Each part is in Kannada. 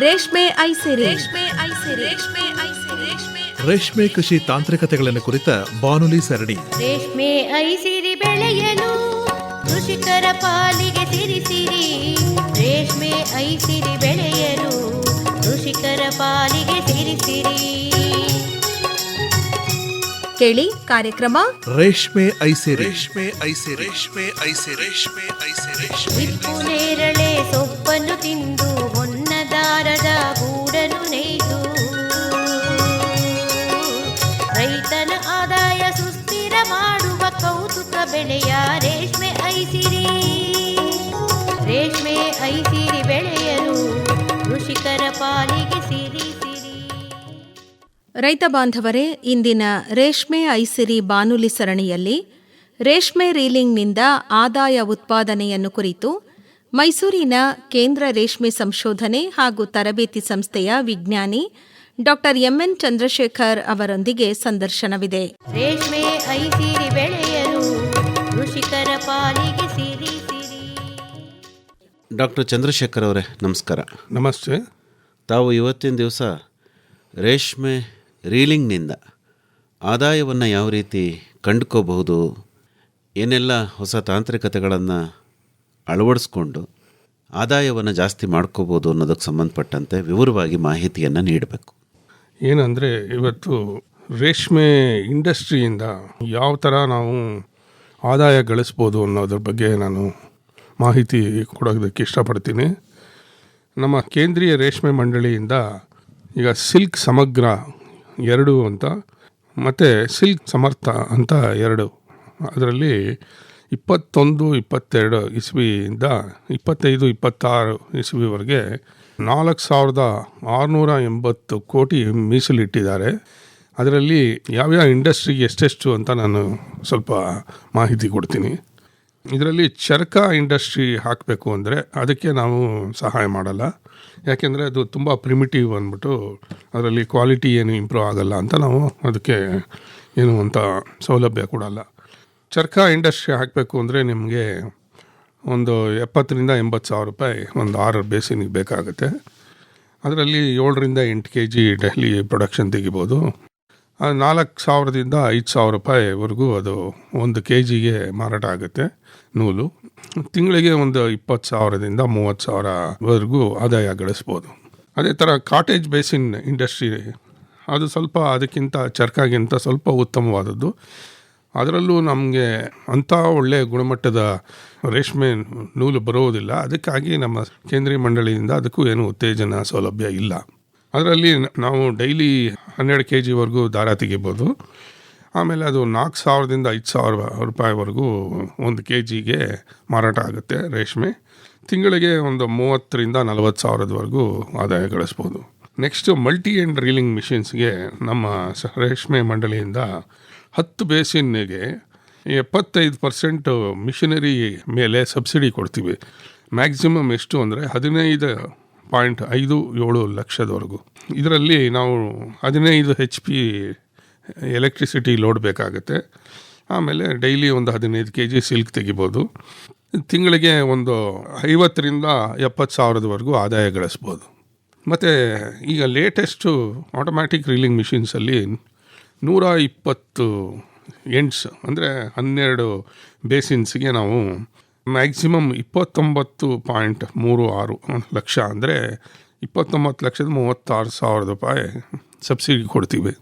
ರೇಷ್ಮೆ ಐಸಿರಿ. ರೇಷ್ಮೆ ಕೃಷಿ ತಾಂತ್ರಿಕತೆಗಳನ್ನು ಕುರಿತ ಬಾನುಲಿ ಸರಣಿ. ರೇಷ್ಮೆ ಐಸಿರಿ ಬೆಳೆಯಲು ಕೃಷಿಕರ ಪಾಲಿಗೆ ಸಿರಿಸಿರಿ. ರೇಷ್ಮೆ ಐಸಿರಿ ಬೆಳೆಯಲು ಕೃಷಿಕರ ಪಾಲಿಗೆ ಸಿರಿಸಿರಿ. ಕೇಳಿ ಕಾರ್ಯಕ್ರಮ ರೇಷ್ಮೆ ಐಸಿರಿ. ರೇಷ್ಮೆ ಐಸಿರಿ. ರೇಷ್ಮೆ ಐಸಿರಿ. ರೇಷ್ಮೆ ಐಸಿರಿ. ಹಿಪ್ಪು ನೇರಳೆ ಸೊಪ್ಪನ್ನು ತಿಂದು ಹೊನ್ನದಾರದ ಗೂಡನ್ನು ನೇಯ್ದು ರೈತನ ಆದಾಯ ಸುಸ್ಥಿರ ಮಾಡುವ ಕೌತುಕ ಬೆಳೆಯ ರೇಷ್ಮೆ ಐಸಿರಿ. ರೇಷ್ಮೆ ಐಸಿರಿ ಬೆಳೆಯಲು ಕೃಷಿಕರ ಪಾಲಿಗೆ ಸಿರಿ. ರೈತ ಬಾಂಧವರೇ, ಇಂದಿನ ರೇಷ್ಮೆ ಐಸಿರಿ ಬಾನುಲಿ ಸರಣಿಯಲ್ಲಿ ರೇಷ್ಮೆ ರೀಲಿಂಗ್ನಿಂದ ಆದಾಯ ಉತ್ಪಾದನೆಯನ್ನು ಕುರಿತು ಮೈಸೂರಿನ ಕೇಂದ್ರ ರೇಷ್ಮೆ ಸಂಶೋಧನೆ ಹಾಗೂ ತರಬೇತಿ ಸಂಸ್ಥೆಯ ವಿಜ್ಞಾನಿ ಡಾ ಎಂಎನ್ ಚಂದ್ರಶೇಖರ್ ಅವರೊಂದಿಗೆ ಸಂದರ್ಶನವಿದೆ. ರೇಷ್ಮೆ ಐಸಿರಿ ಬೆಳೆಯಲು ಕೃಷಿಕರ ಪಾಲಿಗೆ ಸಿರಿ ಸಿರಿ. ಡಾಕ್ಟರ್ ಚಂದ್ರಶೇಖರ್ ಅವರೇ, ನಮಸ್ಕಾರ. ನಮಸ್ತೆ. ತಾವು ಇವತ್ತಿನ ದಿವಸ ರೇಷ್ಮೆ ರೀಲಿಂಗ್ನಿಂದ ಆದಾಯವನ್ನು ಯಾವ ರೀತಿ ಕಂಡುಕೋಬಹುದು, ಏನೆಲ್ಲ ಹೊಸ ತಾಂತ್ರಿಕತೆಗಳನ್ನು ಅಳವಡಿಸ್ಕೊಂಡು ಆದಾಯವನ್ನು ಜಾಸ್ತಿ ಮಾಡ್ಕೋಬೋದು ಅನ್ನೋದಕ್ಕೆ ಸಂಬಂಧಪಟ್ಟಂತೆ ವಿವರವಾಗಿ ಮಾಹಿತಿಯನ್ನು ನೀಡಬೇಕು. ಏನಂದರೆ, ಇವತ್ತು ರೇಷ್ಮೆ ಇಂಡಸ್ಟ್ರಿಯಿಂದ ಯಾವ ಥರ ನಾವು ಆದಾಯ ಗಳಿಸ್ಬೋದು ಅನ್ನೋದ್ರ ಬಗ್ಗೆ ನಾನು ಮಾಹಿತಿ ಕೊಡೋದಕ್ಕೆ ಇಷ್ಟಪಡ್ತೀನಿ. ನಮ್ಮ ಕೇಂದ್ರೀಯ ರೇಷ್ಮೆ ಮಂಡಳಿಯಿಂದ ಈಗ ಸಿಲ್ಕ್ ಸಮಗ್ರ 2 ಅಂತ ಮತ್ತು ಸಿಲ್ಕ್ ಸಮರ್ಥ ಅಂತ 2, ಅದರಲ್ಲಿ 21-22 ಇಸ್ವಿಯಿಂದ 25-26 ಇಸ್ವಿವರೆಗೆ 4,680 ಕೋಟಿ ಮೀಸಲಿಟ್ಟಿದ್ದಾರೆ. ಅದರಲ್ಲಿ ಯಾವ್ಯಾವ ಇಂಡಸ್ಟ್ರಿಗೆ ಎಷ್ಟೆಷ್ಟು ಅಂತ ನಾನು ಸ್ವಲ್ಪ ಮಾಹಿತಿ ಕೊಡ್ತೀನಿ. ಇದರಲ್ಲಿ ಚರಕ ಇಂಡಸ್ಟ್ರಿ ಹಾಕಬೇಕು ಅಂದರೆ ಅದಕ್ಕೆ ನಾವು ಸಹಾಯ ಮಾಡಲ್ಲ, ಯಾಕೆಂದರೆ ಅದು ತುಂಬ ಪ್ರಿಮಿಟಿವ್ ಅಂದ್ಬಿಟ್ಟು ಅದರಲ್ಲಿ ಕ್ವಾಲಿಟಿ ಏನು ಇಂಪ್ರೂವ್ ಆಗಲ್ಲ ಅಂತ ನಾವು ಅದಕ್ಕೆ ಏನು ಅಂತ ಸೌಲಭ್ಯ ಕೊಡಲ್ಲ. ಚರಕ ಇಂಡಸ್ಟ್ರಿ ಹಾಕಬೇಕು ಅಂದರೆ ನಿಮಗೆ ಒಂದು 70,000-80 ಸಾವಿರ ರೂಪಾಯಿ ಒಂದು 6 ಬೇಸಿನಿಗೆ ಬೇಕಾಗುತ್ತೆ. ಅದರಲ್ಲಿ 7-8 kg ಡೈಲಿ ಪ್ರೊಡಕ್ಷನ್ ತೆಗಿಬೋದು. 4,000-5,000 ರೂಪಾಯಿವರೆಗೂ ಅದು 1 kgಗೆ ಮಾರಾಟ ಆಗುತ್ತೆ ನೂಲು. ತಿಂಗಳಿಗೆ ಒಂದು 20,000-30,000ವರೆಗೂ ಆದಾಯ ಗಳಿಸ್ಬೋದು. ಅದೇ ಥರ ಕಾಟೇಜ್ ಬೇಸಿನ್ ಇಂಡಸ್ಟ್ರಿ, ಅದು ಸ್ವಲ್ಪ ಅದಕ್ಕಿಂತ ಚರ್ಕಾಗಿಂತ ಸ್ವಲ್ಪ ಉತ್ತಮವಾದದ್ದು. ಅದರಲ್ಲೂ ನಮಗೆ ಅಂಥ ಒಳ್ಳೆಯ ಗುಣಮಟ್ಟದ ರೇಷ್ಮೆ ನೂಲು ಬರೋದಿಲ್ಲ. ಅದಕ್ಕಾಗಿ ನಮ್ಮ ಕೇಂದ್ರೀಯ ಮಂಡಳಿಯಿಂದ ಅದಕ್ಕೂ ಏನು ಉತ್ತೇಜನ ಸೌಲಭ್ಯ ಇಲ್ಲ. ಅದರಲ್ಲಿ ನಾವು ಡೈಲಿ 12 kgವರೆಗೂ ದಾರ ತೆಗಿಬೋದು. ಆಮೇಲೆ ಅದು 4,000-5,000 ರೂಪಾಯಿವರೆಗೂ 1 kgಗೆ ಮಾರಾಟ ಆಗುತ್ತೆ ರೇಷ್ಮೆ. ತಿಂಗಳಿಗೆ ಒಂದು 30,000-40,000ವರೆಗೂ ಆದಾಯ ಗಳಿಸ್ಬೋದು. ನೆಕ್ಸ್ಟು ಮಲ್ಟಿ ಎಂಡ್ ರೀಲಿಂಗ್ ಮಿಷಿನ್ಸ್ಗೆ ನಮ್ಮ ರೇಷ್ಮೆ ಮಂಡಳಿಯಿಂದ 10 ಬೇಸಿನ್ನಿಗೆ 75% ಮಿಷನರಿ ಮೇಲೆ ಸಬ್ಸಿಡಿ ಕೊಡ್ತೀವಿ. ಮ್ಯಾಕ್ಸಿಮಮ್ ಎಷ್ಟು ಅಂದರೆ 15.57 ಲಕ್ಷದವರೆಗೂ. ಇದರಲ್ಲಿ ನಾವು 15 HP ಎಲೆಕ್ಟ್ರಿಸಿಟಿ ಲೋಡ್ ಬೇಕಾಗುತ್ತೆ. ಆಮೇಲೆ ಡೈಲಿ ಒಂದು 15 kg ಸಿಲ್ಕ್ ತೆಗಿಬೋದು. ತಿಂಗಳಿಗೆ ಒಂದು 50,000-70,000ವರೆಗೂ ಆದಾಯ ಗಳಿಸ್ಬೋದು. ಮತ್ತು ಈಗ ಲೇಟೆಸ್ಟು ಆಟೋಮ್ಯಾಟಿಕ್ ರೀಲಿಂಗ್ ಮಿಷಿನ್ಸಲ್ಲಿ 120 ಎಂಡ್ಸ್ ಅಂದರೆ 12 ಬೇಸಿನ್ಸ್ಗೆ ನಾವು ಮ್ಯಾಕ್ಸಿಮಮ್ 29.36 ಲಕ್ಷ ಅಂದರೆ 29,36,000 ರೂಪಾಯಿ ಸಬ್ಸಿಡಿ ಕೊಡ್ತೀವಿ.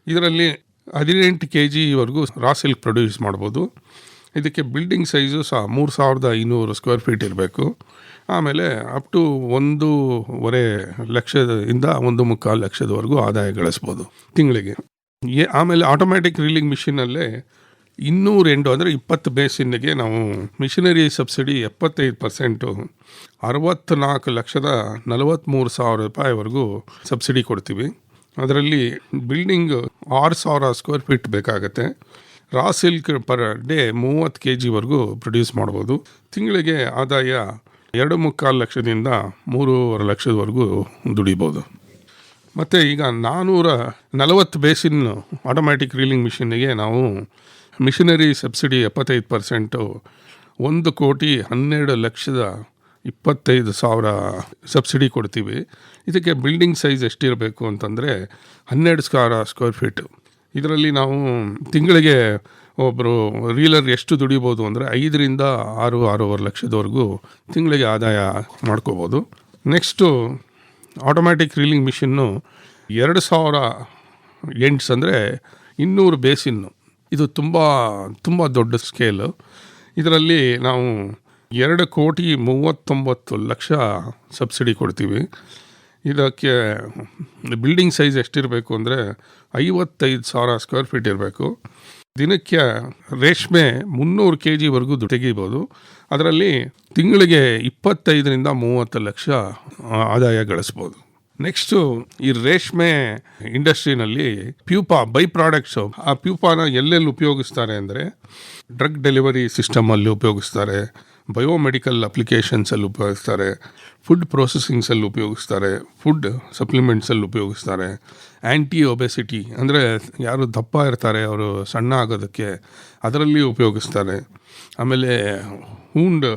ಇದರಲ್ಲಿ 18 kgವರೆಗೂ ರಾ ಸಿಲ್ಕ್ ಪ್ರೊಡ್ಯೂಸ್ ಮಾಡ್ಬೋದು. ಇದಕ್ಕೆ ಬಿಲ್ಡಿಂಗ್ ಸೈಜು ಸಹ 3,500 ಸ್ಕ್ವೇರ್ ಫೀಟ್ ಇರಬೇಕು. ಆಮೇಲೆ ಅಪ್ ಟು 1.5 ಲಕ್ಷದಿಂದ 1.25 ಲಕ್ಷದವರೆಗೂ ಆದಾಯ ಗಳಿಸ್ಬೋದು ತಿಂಗಳಿಗೆ. ಆಮೇಲೆ ಆಟೋಮ್ಯಾಟಿಕ್ ರೀಲಿಂಗ್ ಮಿಷಿನಲ್ಲೇ 200 ಎಂಡು ಅಂದರೆ 20 ಬೇಸಿನ್ನಿಗೆ ನಾವು ಮಿಷನರಿ ಸಬ್ಸಿಡಿ 75% 64,43,000 ರೂಪಾಯಿವರೆಗೂ ಸಬ್ಸಿಡಿ ಕೊಡ್ತೀವಿ. ಅದರಲ್ಲಿ ಬಿಲ್ಡಿಂಗ್ 6,000 ಸ್ಕ್ವೇರ್ ಫೀಟ್ ಬೇಕಾಗುತ್ತೆ. ರಾ ಸಿಲ್ಕ್ ಪರ್ ಡೇ 30 kgವರೆಗೂ ಪ್ರೊಡ್ಯೂಸ್ ಮಾಡ್ಬೋದು. ತಿಂಗಳಿಗೆ ಆದಾಯ 2.25 ಲಕ್ಷದಿಂದ 3.5 ಲಕ್ಷದವರೆಗೂ ದುಡಿಬೋದು. ಮತ್ತು ಈಗ 440 ಬೇಸಿನ್ ಆಟೋಮ್ಯಾಟಿಕ್ ರೀಲಿಂಗ್ ಮಿಷಿನ್ನಿಗೆ ನಾವು ಮಿಷನರಿ ಸಬ್ಸಿಡಿ 75% 1,12,12,00,000 25,000 ಸಬ್ಸಿಡಿ ಕೊಡ್ತೀವಿ. ಇದಕ್ಕೆ ಬಿಲ್ಡಿಂಗ್ ಸೈಜ್ ಎಷ್ಟಿರಬೇಕು ಅಂತಂದರೆ 12,000 ಸ್ಕ್ವೇರ್ ಫೀಟು. ಇದರಲ್ಲಿ ನಾವು ತಿಂಗಳಿಗೆ ಒಬ್ಬರು ರೀಲರ್ ಎಷ್ಟು ದುಡಿಬೋದು ಅಂದರೆ 5ರಿಂದ 6-6.5 ಲಕ್ಷದವರೆಗೂ ತಿಂಗಳಿಗೆ ಆದಾಯ ಮಾಡ್ಕೋಬೋದು. Next automatic reeling machine 2,000 ends ಅಂದರೆ 200 ಬೇಸಿನ್ನು. ಇದು ತುಂಬ ದೊಡ್ಡ ಸ್ಕೇಲು. ಇದರಲ್ಲಿ ನಾವು 2,39,00,000 ಸಬ್ಸಿಡಿ ಕೊಡ್ತೀವಿ. ಇದಕ್ಕೆ ಬಿಲ್ಡಿಂಗ್ ಸೈಜ್ ಎಷ್ಟಿರಬೇಕು ಅಂದರೆ 55,000 ಸ್ಕ್ವೇರ್ ಫೀಟ್ ಇರಬೇಕು. ದಿನಕ್ಕೆ ರೇಷ್ಮೆ 300 kgವರೆಗೂ ತೆಗಿಬೋದು. ಅದರಲ್ಲಿ ತಿಂಗಳಿಗೆ 25ರಿಂದ 30 ಲಕ್ಷ ಆದಾಯ ಗಳಿಸ್ಬೋದು. ನೆಕ್ಸ್ಟು ಈ ರೇಷ್ಮೆ ಇಂಡಸ್ಟ್ರಿನಲ್ಲಿ ಪ್ಯೂಪಾ ಬೈ ಪ್ರಾಡಕ್ಟ್ಸು, ಆ ಪ್ಯೂಪಾನ ಎಲ್ಲೆಲ್ಲಿ ಉಪಯೋಗಿಸ್ತಾರೆ ಅಂದರೆ ಡ್ರಗ್ ಡೆಲಿವರಿ ಸಿಸ್ಟಮಲ್ಲಿ ಉಪಯೋಗಿಸ್ತಾರೆ, ಬಯೋಮೆಡಿಕಲ್ ಅಪ್ಲಿಕೇಶನ್ಸಲ್ಲಿ ಉಪಯೋಗಿಸ್ತಾರೆ, ಫುಡ್ ಪ್ರೊಸೆಸಿಂಗ್ಸಲ್ಲಿ ಉಪಯೋಗಿಸ್ತಾರೆ, ಫುಡ್ ಸಪ್ಲಿಮೆಂಟ್ಸಲ್ಲಿ ಉಪಯೋಗಿಸ್ತಾರೆ, ಆ್ಯಂಟಿ ಒಬೆಸಿಟಿ ಅಂದರೆ ಯಾರು ದಪ್ಪ ಇರ್ತಾರೆ ಅವರು ಸಣ್ಣ ಆಗೋದಕ್ಕೆ ಅದರಲ್ಲಿ ಉಪಯೋಗಿಸ್ತಾರೆ. ಆಮೇಲೆ ವೂಂಡ್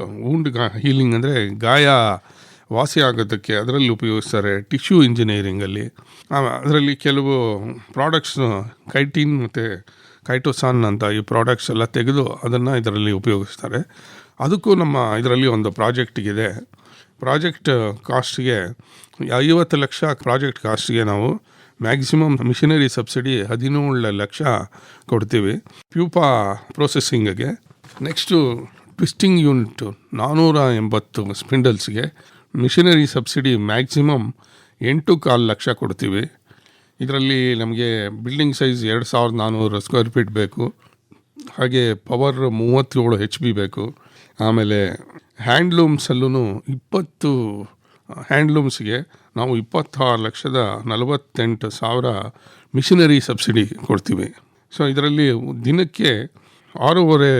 ಹೀಲಿಂಗ್ ಅಂದರೆ ಗಾಯ ವಾಸಿ ಆಗೋದಕ್ಕೆ ಅದರಲ್ಲಿ ಉಪಯೋಗಿಸ್ತಾರೆ. ಟಿಶ್ಯೂ ಇಂಜಿನಿಯರಿಂಗಲ್ಲಿ ಅದರಲ್ಲಿ ಕೆಲವು ಪ್ರಾಡಕ್ಟ್ಸ್ನು ಕೈಟಿನ್ ಮತ್ತು ಕೈಟೋಸಾನ್ ಅಂತ ಈ ಪ್ರಾಡಕ್ಟ್ಸ್ ಎಲ್ಲ ತೆಗೆದು ಅದನ್ನು ಇದರಲ್ಲಿ ಉಪಯೋಗಿಸ್ತಾರೆ. ಅದಕ್ಕೂ ನಮ್ಮ ಇದರಲ್ಲಿ ಒಂದು ಪ್ರಾಜೆಕ್ಟಿಗಿದೆ. ಪ್ರಾಜೆಕ್ಟ್ ಕಾಸ್ಟ್ಗೆ 50 ಲಕ್ಷ ಪ್ರಾಜೆಕ್ಟ್ ಕಾಸ್ಟ್ಗೆ ನಾವು ಮ್ಯಾಕ್ಸಿಮಮ್ ಮಿಷನರಿ ಸಬ್ಸಿಡಿ 17 ಲಕ್ಷ ಕೊಡ್ತೀವಿ ಪ್ಯೂಪಾ ಪ್ರೊಸೆಸಿಂಗ್ಗೆ. ನೆಕ್ಸ್ಟು ಟ್ವಿಸ್ಟಿಂಗ್ ಯೂನಿಟ್ 480 ಸ್ಪಿಂಡಲ್ಸ್ಗೆ ಮಿಷನರಿ ಸಬ್ಸಿಡಿ ಮ್ಯಾಕ್ಸಿಮಮ್ 8.25 ಲಕ್ಷ ಕೊಡ್ತೀವಿ. ಇದರಲ್ಲಿ ನಮಗೆ ಬಿಲ್ಡಿಂಗ್ ಸೈಜ್ 2,400 ಸ್ಕ್ವೇರ್ ಫೀಟ್ ಬೇಕು. ಹಾಗೆ ಪವರ್ 37 HP ಬೇಕು. ಆಮೇಲೆ ಹ್ಯಾಂಡ್ಲೂಮ್ಸಲ್ಲೂ 20 ಹ್ಯಾಂಡ್ಲೂಮ್ಸ್ಗೆ ನಾವು 26,48,000 ಮಿಷನರಿ ಸಬ್ಸಿಡಿ ಕೊಡ್ತೀವಿ. ಸೊ ಇದರಲ್ಲಿ ದಿನಕ್ಕೆ 6.5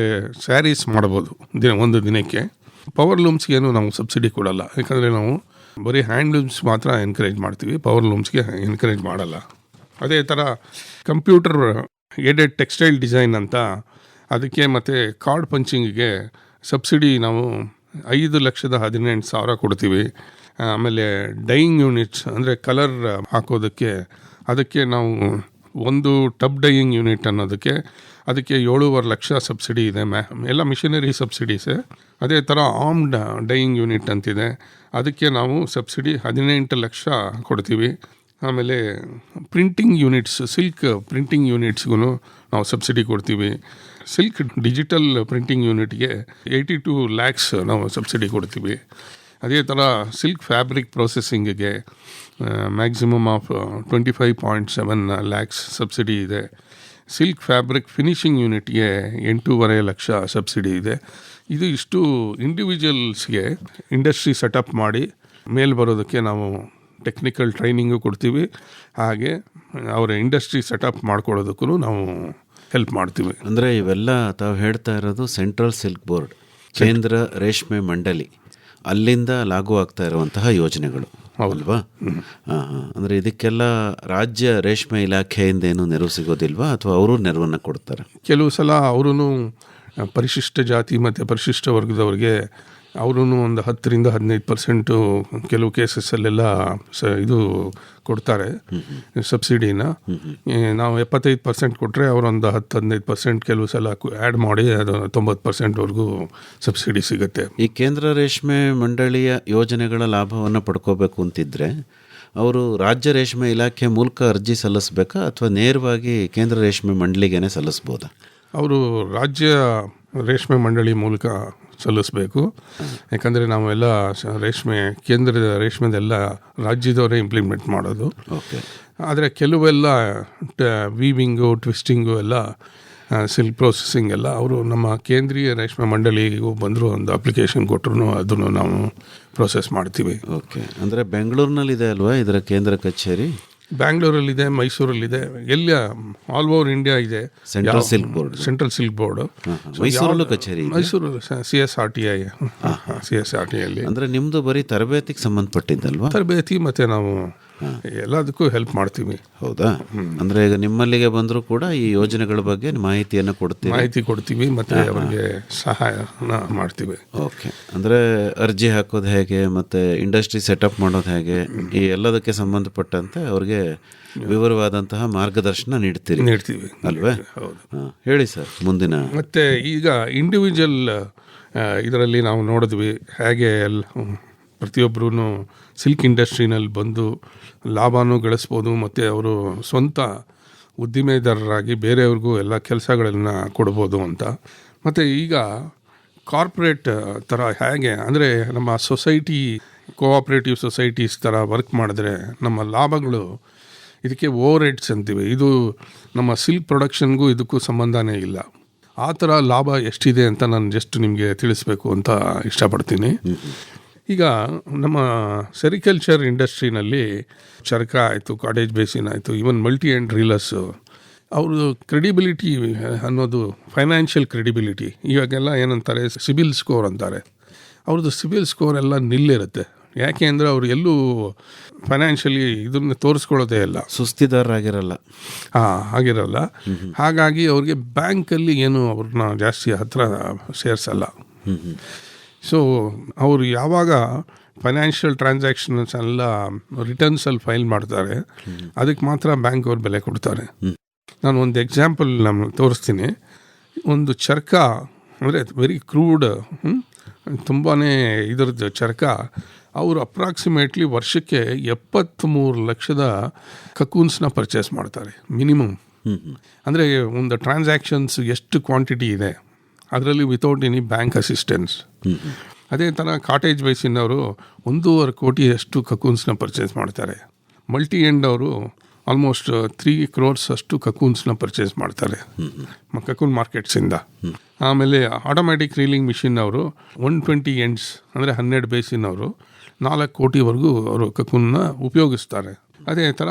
ಸ್ಯಾರೀಸ್ ಮಾಡ್ಬೋದು ಒಂದು ದಿನಕ್ಕೆ. ಪವರ್ ಲೂಮ್ಸ್ಗೇನು ನಾವು ಸಬ್ಸಿಡಿ ಕೊಡಲ್ಲ, ಯಾಕಂದರೆ ನಾವು ಬರೀ ಹ್ಯಾಂಡ್ಲೂಮ್ಸ್ ಮಾತ್ರ ಎನ್ಕರೇಜ್ ಮಾಡ್ತೀವಿ, ಪವರ್ ಲೂಮ್ಸ್ಗೆ ಎನ್ಕರೇಜ್ ಮಾಡಲ್ಲ. ಅದೇ ಥರ ಕಂಪ್ಯೂಟರ್ ಏಡೆಡ್ ಟೆಕ್ಸ್ಟೈಲ್ ಡಿಸೈನ್ ಅಂತ ಅದಕ್ಕೆ ಮತ್ತು ಕಾರ್ಡ್ ಪಂಚಿಂಗಿಗೆ ಸಬ್ಸಿಡಿ ನಾವು 5,18,000 ಕೊಡ್ತೀವಿ. ಆಮೇಲೆ ಡೈಯಿಂಗ್ ಯೂನಿಟ್ಸ್ ಅಂದರೆ ಕಲರ್ ಹಾಕೋದಕ್ಕೆ ಅದಕ್ಕೆ ನಾವು ಒಂದು ಟಬ್ ಡೈಯಿಂಗ್ ಯೂನಿಟ್ ಅನ್ನೋದಕ್ಕೆ ಅದಕ್ಕೆ 7.5 ಲಕ್ಷ ಸಬ್ಸಿಡಿ ಇದೆ. ಎಲ್ಲ ಮಿಷನರಿ ಸಬ್ಸಿಡೀಸೇ. ಅದೇ ಥರ ಆರ್ಮ್ಡ್ ಡೈಯಿಂಗ್ ಯೂನಿಟ್ ಅಂತಿದೆ, ಅದಕ್ಕೆ ನಾವು ಸಬ್ಸಿಡಿ 18 ಲಕ್ಷ ಕೊಡ್ತೀವಿ. ಆಮೇಲೆ ಪ್ರಿಂಟಿಂಗ್ ಯೂನಿಟ್ಸ್, ಸಿಲ್ಕ್ ಪ್ರಿಂಟಿಂಗ್ ಯೂನಿಟ್ಸ್ಗೂ ನಾವು ಸಬ್ಸಿಡಿ ಕೊಡ್ತೀವಿ. ಸಿಲ್ಕ್ ಡಿಜಿಟಲ್ ಪ್ರಿಂಟಿಂಗ್ ಯೂನಿಟ್ಗೆ 82 ಲ್ಯಾಕ್ಸ್ ನಾವು ಸಬ್ಸಿಡಿ ಕೊಡ್ತೀವಿ. ಅದೇ ಥರ ಸಿಲ್ಕ್ ಫ್ಯಾಬ್ರಿಕ್ ಪ್ರೊಸೆಸಿಂಗಿಗೆ ಮ್ಯಾಕ್ಸಿಮಮ್ ಆಫ್ 25.7 ಲ್ಯಾಕ್ಸ್ ಸಬ್ಸಿಡಿ ಇದೆ. ಸಿಲ್ಕ್ ಫ್ಯಾಬ್ರಿಕ್ ಫಿನಿಷಿಂಗ್ ಯೂನಿಟ್ಗೆ 8.5 ಲಕ್ಷ ಸಬ್ಸಿಡಿ ಇದೆ. ಇದು ಇಷ್ಟು ಇಂಡಿವಿಜುವಲ್ಸ್ಗೆ ಇಂಡಸ್ಟ್ರಿ ಸೆಟಪ್ ಮಾಡಿ ಮೇಲೆ ಬರೋದಕ್ಕೆ ನಾವು ಟೆಕ್ನಿಕಲ್ ಟ್ರೈನಿಂಗು ಕೊಡ್ತೀವಿ. ಹಾಗೆ ಅವರ ಇಂಡಸ್ಟ್ರಿ ಸೆಟಪ್ ಮಾಡ್ಕೊಳ್ಳೋದಕ್ಕೂ ನಾವು ಹೆಲ್ಪ್ ಮಾಡ್ತೀವಿ. ಅಂದರೆ ಇವೆಲ್ಲ ತಾವು ಹೇಳ್ತಾ ಇರೋದು ಸೆಂಟ್ರಲ್ ಸಿಲ್ಕ್ ಬೋರ್ಡ್, ಕೇಂದ್ರ ರೇಷ್ಮೆ ಮಂಡಳಿ, ಅಲ್ಲಿಂದ ಲಾಗೂ ಆಗ್ತಾ ಇರುವಂತಹ ಯೋಜನೆಗಳು ಅಲ್ವಾ? ಅಂದರೆ ಇದಕ್ಕೆಲ್ಲ ರಾಜ್ಯ ರೇಷ್ಮೆ ಇಲಾಖೆಯಿಂದ ಏನು ನೆರವು ಸಿಗೋದಿಲ್ವಾ, ಅಥವಾ ಅವರು ನೆರವನ್ನು ಕೊಡ್ತಾರೆ? ಕೆಲವು ಸಲ ಅವರು ಪರಿಶಿಷ್ಟ ಜಾತಿ ಮತ್ತು ಪರಿಶಿಷ್ಟ ವರ್ಗದವ್ರಿಗೆ ಅವರು ಒಂದು 10ರಿಂದ 15% ಕೆಲವು ಕೇಸಸ್ಸಲ್ಲೆಲ್ಲ ಇದು ಕೊಡ್ತಾರೆ ಸಬ್ಸಿಡಿನ. ನಾವು 75% ಕೊಟ್ಟರೆ ಅವರೊಂದು 10-15% ಕೆಲವು ಸಲ ಆ್ಯಡ್ ಮಾಡಿ ಅದು 90%ವರೆಗೂ ಸಬ್ಸಿಡಿ ಸಿಗುತ್ತೆ. ಈ ಕೇಂದ್ರ ರೇಷ್ಮೆ ಮಂಡಳಿಯ ಯೋಜನೆಗಳ ಲಾಭವನ್ನು ಪಡ್ಕೋಬೇಕು ಅಂತಿದ್ರೆ ಅವರು ರಾಜ್ಯ ರೇಷ್ಮೆ ಇಲಾಖೆ ಮೂಲಕ ಅರ್ಜಿ ಸಲ್ಲಿಸಬೇಕಾ, ಅಥವಾ ನೇರವಾಗಿ ಕೇಂದ್ರ ರೇಷ್ಮೆ ಮಂಡಳಿಗೇನೆ ಸಲ್ಲಿಸ್ಬೋದಾ? ಅವರು ರಾಜ್ಯ ರೇಷ್ಮೆ ಮಂಡಳಿ ಮೂಲಕ ಸಲ್ಲಿಸಬೇಕು. ಯಾಕಂದರೆ ನಾವೆಲ್ಲ ರೇಷ್ಮೆ ಕೇಂದ್ರದ ರೇಷ್ಮೆದೆಲ್ಲ ರಾಜ್ಯದವರೇ ಇಂಪ್ಲಿಮೆಂಟ್ ಮಾಡೋದು. ಆದರೆ ಕೆಲವೆಲ್ಲ ವೀವಿಂಗು, ಟ್ವಿಸ್ಟಿಂಗು ಎಲ್ಲ ಸಿಲ್ಕ್ ಪ್ರೊಸೆಸಿಂಗ್ ಎಲ್ಲ ಅವರು ನಮ್ಮ ಕೇಂದ್ರೀಯ ರೇಷ್ಮೆ ಮಂಡಳಿಗೂ ಬಂದರೂ ಒಂದು ಅಪ್ಲಿಕೇಶನ್ ಕೊಟ್ಟರು ಅದನ್ನು ನಾವು ಪ್ರೊಸೆಸ್ ಮಾಡ್ತೀವಿ. ಓಕೆ, ಅಂದರೆ ಬೆಂಗಳೂರಿನಲ್ಲಿದೆ ಅಲ್ವಾ ಇದರ ಕೇಂದ್ರ ಕಚೇರಿ? ಬ್ಯಾಂಗ್ಳೂರಲ್ಲಿದೆ, ಮೈಸೂರಲ್ಲಿದೆ, ಎಲ್ಲ ಆಲ್ ಓವರ್ ಇಂಡಿಯಾ ಇದೆ central silk board. Central silk board ಮೈಸೂರಲ್ಲೂ ಕಚೇರಿ? ಮೈಸೂರು CSRTI ಅಲ್ಲಿ. ಅಂದರೆ ನಿಮ್ಮದು ಬರೀ ತರಬೇತಿಗೆ ಸಂಬಂಧಪಟ್ಟಿದ್ದಲ್ವಾ? ತರಬೇತಿ ಮತ್ತು ನಾವು ಎಲ್ಲದಕ್ಕೂ ಹೆಲ್ಪ್ ಮಾಡ್ತೀವಿ. ಹೌದಾ? ಅಂದರೆ ಈಗ ನಿಮ್ಮಲ್ಲಿಗೆ ಬಂದರೂ ಕೂಡ ಈ ಯೋಜನೆಗಳ ಬಗ್ಗೆ ಮಾಹಿತಿಯನ್ನು ಕೊಡ್ತೀವಿ ಮತ್ತು ಅವರಿಗೆ ಸಹಾಯನ ಮಾಡ್ತೀವಿ. ಓಕೆ. ಅಂದರೆ ಅರ್ಜಿ ಹಾಕೋದು ಹೇಗೆ ಮತ್ತು ಇಂಡಸ್ಟ್ರಿ ಸೆಟಪ್ ಮಾಡೋದು ಹೇಗೆ, ಈ ಎಲ್ಲದಕ್ಕೆ ಸಂಬಂಧಪಟ್ಟಂತೆ ಅವ್ರಿಗೆ ವಿವರವಾದಂತಹ ಮಾರ್ಗದರ್ಶನ ನೀಡ್ತೀವಿ ಅಲ್ವೇ? ಹೌದು. ಹೇಳಿ ಸರ್ ಮುಂದಿನ. ಮತ್ತು ಈಗ ಇಂಡಿವಿಜುವಲ್ ಇದರಲ್ಲಿ ನಾವು ನೋಡಿದ್ವಿ ಹೇಗೆ ಪ್ರತಿಯೊಬ್ಬರೂ ಸಿಲ್ಕ್ ಇಂಡಸ್ಟ್ರಿನಲ್ಲಿ ಬಂದು ಲಾಭನೂ ಗಳಿಸ್ಬೋದು ಮತ್ತು ಅವರು ಸ್ವಂತ ಉದ್ದಿಮೆದಾರರಾಗಿ ಬೇರೆಯವ್ರಿಗೂ ಎಲ್ಲ ಕೆಲಸಗಳನ್ನು ಕೊಡ್ಬೋದು ಅಂತ. ಮತ್ತು ಈಗ ಕಾರ್ಪೊರೇಟ್ ಥರ ಹೇಗೆ ಅಂದರೆ ನಮ್ಮ ಸೊಸೈಟಿ ಕೋಆಪ್ರೇಟಿವ್ ಸೊಸೈಟೀಸ್ ಥರ ವರ್ಕ್ ಮಾಡಿದ್ರೆ ನಮ್ಮ ಲಾಭಗಳು ಇದಕ್ಕೆ ಓವರ್ ಹೆಡ್ಸ್ ಅಂತೀವಿ. ಇದು ನಮ್ಮ ಸಿಲ್ಕ್ ಪ್ರೊಡಕ್ಷನ್ಗೂ ಇದಕ್ಕೂ ಸಂಬಂಧನೇ ಇಲ್ಲ. ಆ ಥರ ಲಾಭ ಎಷ್ಟಿದೆ ಅಂತ ನಾನು ಜಸ್ಟ್ ನಿಮಗೆ ತಿಳಿಸ್ಬೇಕು ಅಂತ ಇಷ್ಟಪಡ್ತೀನಿ. ಈಗ ನಮ್ಮ ಸೆರಿಕಲ್ಚರ್ ಇಂಡಸ್ಟ್ರಿನಲ್ಲಿ ಚರಕ ಆಯಿತು, ಕಾಟೇಜ್ ಬೇಸಿನ್ ಆಯಿತು, ಈವನ್ ಮಲ್ಟಿ ಆ್ಯಂಡ್ ರೀಲರ್ಸು, ಅವ್ರದ್ದು ಕ್ರೆಡಿಬಿಲಿಟಿ ಅನ್ನೋದು ಫೈನಾನ್ಷಿಯಲ್ ಕ್ರೆಡಿಬಿಲಿಟಿ ಇವಾಗೆಲ್ಲ ಏನಂತಾರೆ ಸಿಬಿಲ್ ಸ್ಕೋರ್ ಅಂತಾರೆ. ಅವ್ರದ್ದು ಸಿಬಿಲ್ ಸ್ಕೋರ್ ಎಲ್ಲ ನಿಲ್ಲಿರುತ್ತೆ. ಯಾಕೆ ಅಂದರೆ ಅವ್ರು ಎಲ್ಲೂ ಫೈನಾನ್ಷಿಯಲಿ ಇದನ್ನು ತೋರಿಸ್ಕೊಳ್ಳೋದೇ ಇಲ್ಲ, ಸುಸ್ತಿದಾರರಾಗಿರಲ್ಲ. ಆಗಿರಲ್ಲ. ಹಾಗಾಗಿ ಅವ್ರಿಗೆ ಬ್ಯಾಂಕಲ್ಲಿ ಏನು ಅವ್ರನ್ನ ಜಾಸ್ತಿ ಹತ್ರ ಸೇರಿಸಲ್ಲ. ಸೊ ಅವರು ಯಾವಾಗ ಫೈನಾನ್ಷಿಯಲ್ ಟ್ರಾನ್ಸಾಕ್ಷನ್ಸ್ ಎಲ್ಲ ರಿಟರ್ನ್ಸಲ್ಲಿ ಫೈಲ್ ಮಾಡ್ತಾರೆ ಅದಕ್ಕೆ ಮಾತ್ರ ಬ್ಯಾಂಕ್ ಅವ್ರು ಬೆಲೆ ಕೊಡ್ತಾರೆ. ನಾನು ಒಂದು ಎಕ್ಸಾಂಪಲ್ ನಮ್ಗೆ ತೋರಿಸ್ತೀನಿ. ಒಂದು ಚರಕ ಅಂದರೆ ವೆರಿ ಕ್ರೂಡ್, ತುಂಬಾ ಇದರದ್ದು ಚರಕ, ಅವರು ಅಪ್ರಾಕ್ಸಿಮೇಟ್ಲಿ ವರ್ಷಕ್ಕೆ 73 ಲಕ್ಷದ ಕಕೂನ್ಸ್ನ ಪರ್ಚೇಸ್ ಮಾಡ್ತಾರೆ ಮಿನಿಮಮ್. ಅಂದರೆ ಒಂದು ಟ್ರಾನ್ಸಾಕ್ಷನ್ಸ್ ಎಷ್ಟು ಕ್ವಾಂಟಿಟಿ ಇದೆ ಅದರಲ್ಲಿ ವಿತೌಟ್ ಎನಿ ಬ್ಯಾಂಕ್ ಅಸಿಸ್ಟೆನ್ಸ್. ಅದೇ ಥರ ಕಾಟೇಜ್ ಬೇಸಿನ್ ಅವರು 1.5 ಕೋಟಿಯಷ್ಟು ಕಕೂನ್ಸ್ನ ಪರ್ಚೇಸ್ ಮಾಡ್ತಾರೆ. ಮಲ್ಟಿ ಎಂಡ್ ಅವರು ಆಲ್ಮೋಸ್ಟ್ 3 crores ಅಷ್ಟು ಕಕೂನ್ಸ್ನ ಪರ್ಚೇಸ್ ಮಾಡ್ತಾರೆ ಕಕೂನ್ ಮಾರ್ಕೆಟ್ಸಿಂದ. ಆಮೇಲೆ ಆಟೋಮ್ಯಾಟಿಕ್ ರೀಲಿಂಗ್ ಮಿಷಿನ್ ಅವರು 120 ಎಂಡ್ಸ್ ಅಂದರೆ 12 ಬೇಸಿನ್ ಅವರು 4 ಕೋಟಿವರೆಗೂ ಅವರು ಕಕೂನ್ನ ಉಪಯೋಗಿಸ್ತಾರೆ. ಅದೇ ಥರ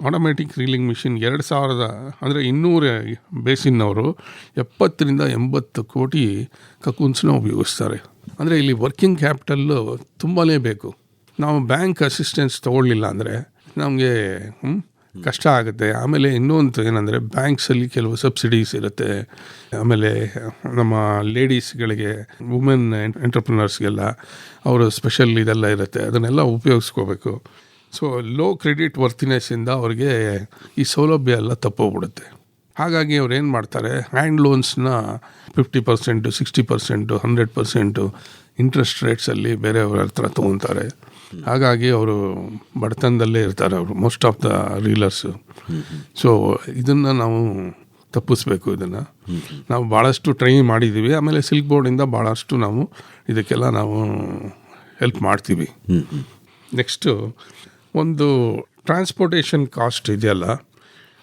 ಆಟೋಮ್ಯಾಟಿಕ್ ರೀಲಿಂಗ್ ಮಿಷಿನ್ 2000 ಅಂದರೆ 200 ಬೇಸಿನ್ನವರು 70 to 80 ಕೋಟಿ ಕಕೂನ್ಸ್ನ ಉಪಯೋಗಿಸ್ತಾರೆ. ಅಂದರೆ ಇಲ್ಲಿ ವರ್ಕಿಂಗ್ ಕ್ಯಾಪಿಟಲ್ಲು ತುಂಬಾ ಬೇಕು. ನಾವು ಬ್ಯಾಂಕ್ ಅಸಿಸ್ಟೆನ್ಸ್ ತೊಗೊಳ್ಳಿಲ್ಲ ಅಂದರೆ ನಮಗೆ ಕಷ್ಟ ಆಗುತ್ತೆ. ಆಮೇಲೆ ಇನ್ನೊಂದು ಏನಂದರೆ ಬ್ಯಾಂಕ್ಸಲ್ಲಿ ಕೆಲವು ಸಬ್ಸಿಡೀಸ್ ಇರುತ್ತೆ. ಆಮೇಲೆ ನಮ್ಮ ಲೇಡೀಸ್ಗಳಿಗೆ, ವುಮೆನ್ ಎಂಟರ್ಪ್ರಿನರ್ಸ್ಗೆಲ್ಲ ಅವರು ಸ್ಪೆಷಲ್ ಇದೆಲ್ಲ ಇರುತ್ತೆ, ಅದನ್ನೆಲ್ಲ ಉಪಯೋಗಿಸ್ಕೋಬೇಕು. ಸೊ ಲೋ ಕ್ರೆಡಿಟ್ ವರ್ತಿನೆಸ್ಸಿಂದ ಅವ್ರಿಗೆ ಈ ಸೌಲಭ್ಯ ಎಲ್ಲ ತಪ್ಪೋಗ್ಬಿಡುತ್ತೆ. ಹಾಗಾಗಿ ಅವ್ರು ಏನು ಮಾಡ್ತಾರೆ, ಹ್ಯಾಂಡ್ ಲೋನ್ಸ್ನ 50%, 60%, 100% ಇಂಟ್ರೆಸ್ಟ್ ರೇಟ್ಸಲ್ಲಿ ಬೇರೆಯವ್ರ ಹತ್ರ ತೊಗೊತಾರೆ. ಹಾಗಾಗಿ ಅವರು ಬಡತನದಲ್ಲೇ ಇರ್ತಾರೆ ಅವರು, ಮೋಸ್ಟ್ ಆಫ್ ದ ರೀಲರ್ಸು. ಸೊ ಇದನ್ನು ನಾವು ತಪ್ಪಿಸ್ಬೇಕು. ಇದನ್ನು ನಾವು ಭಾಳಷ್ಟು ಟ್ರೈ ಮಾಡಿದ್ದೀವಿ. ಆಮೇಲೆ ಸಿಲ್ಕ್ ಬೋರ್ಡಿಂದ ಭಾಳಷ್ಟು ನಾವು ಇದಕ್ಕೆಲ್ಲ ನಾವು ಹೆಲ್ಪ್ ಮಾಡ್ತೀವಿ. ನೆಕ್ಸ್ಟು ಒಂದು ಟ್ರಾನ್ಸ್ಪೋರ್ಟೇಷನ್ ಕಾಸ್ಟ್ ಇದೆಯಲ್ಲ,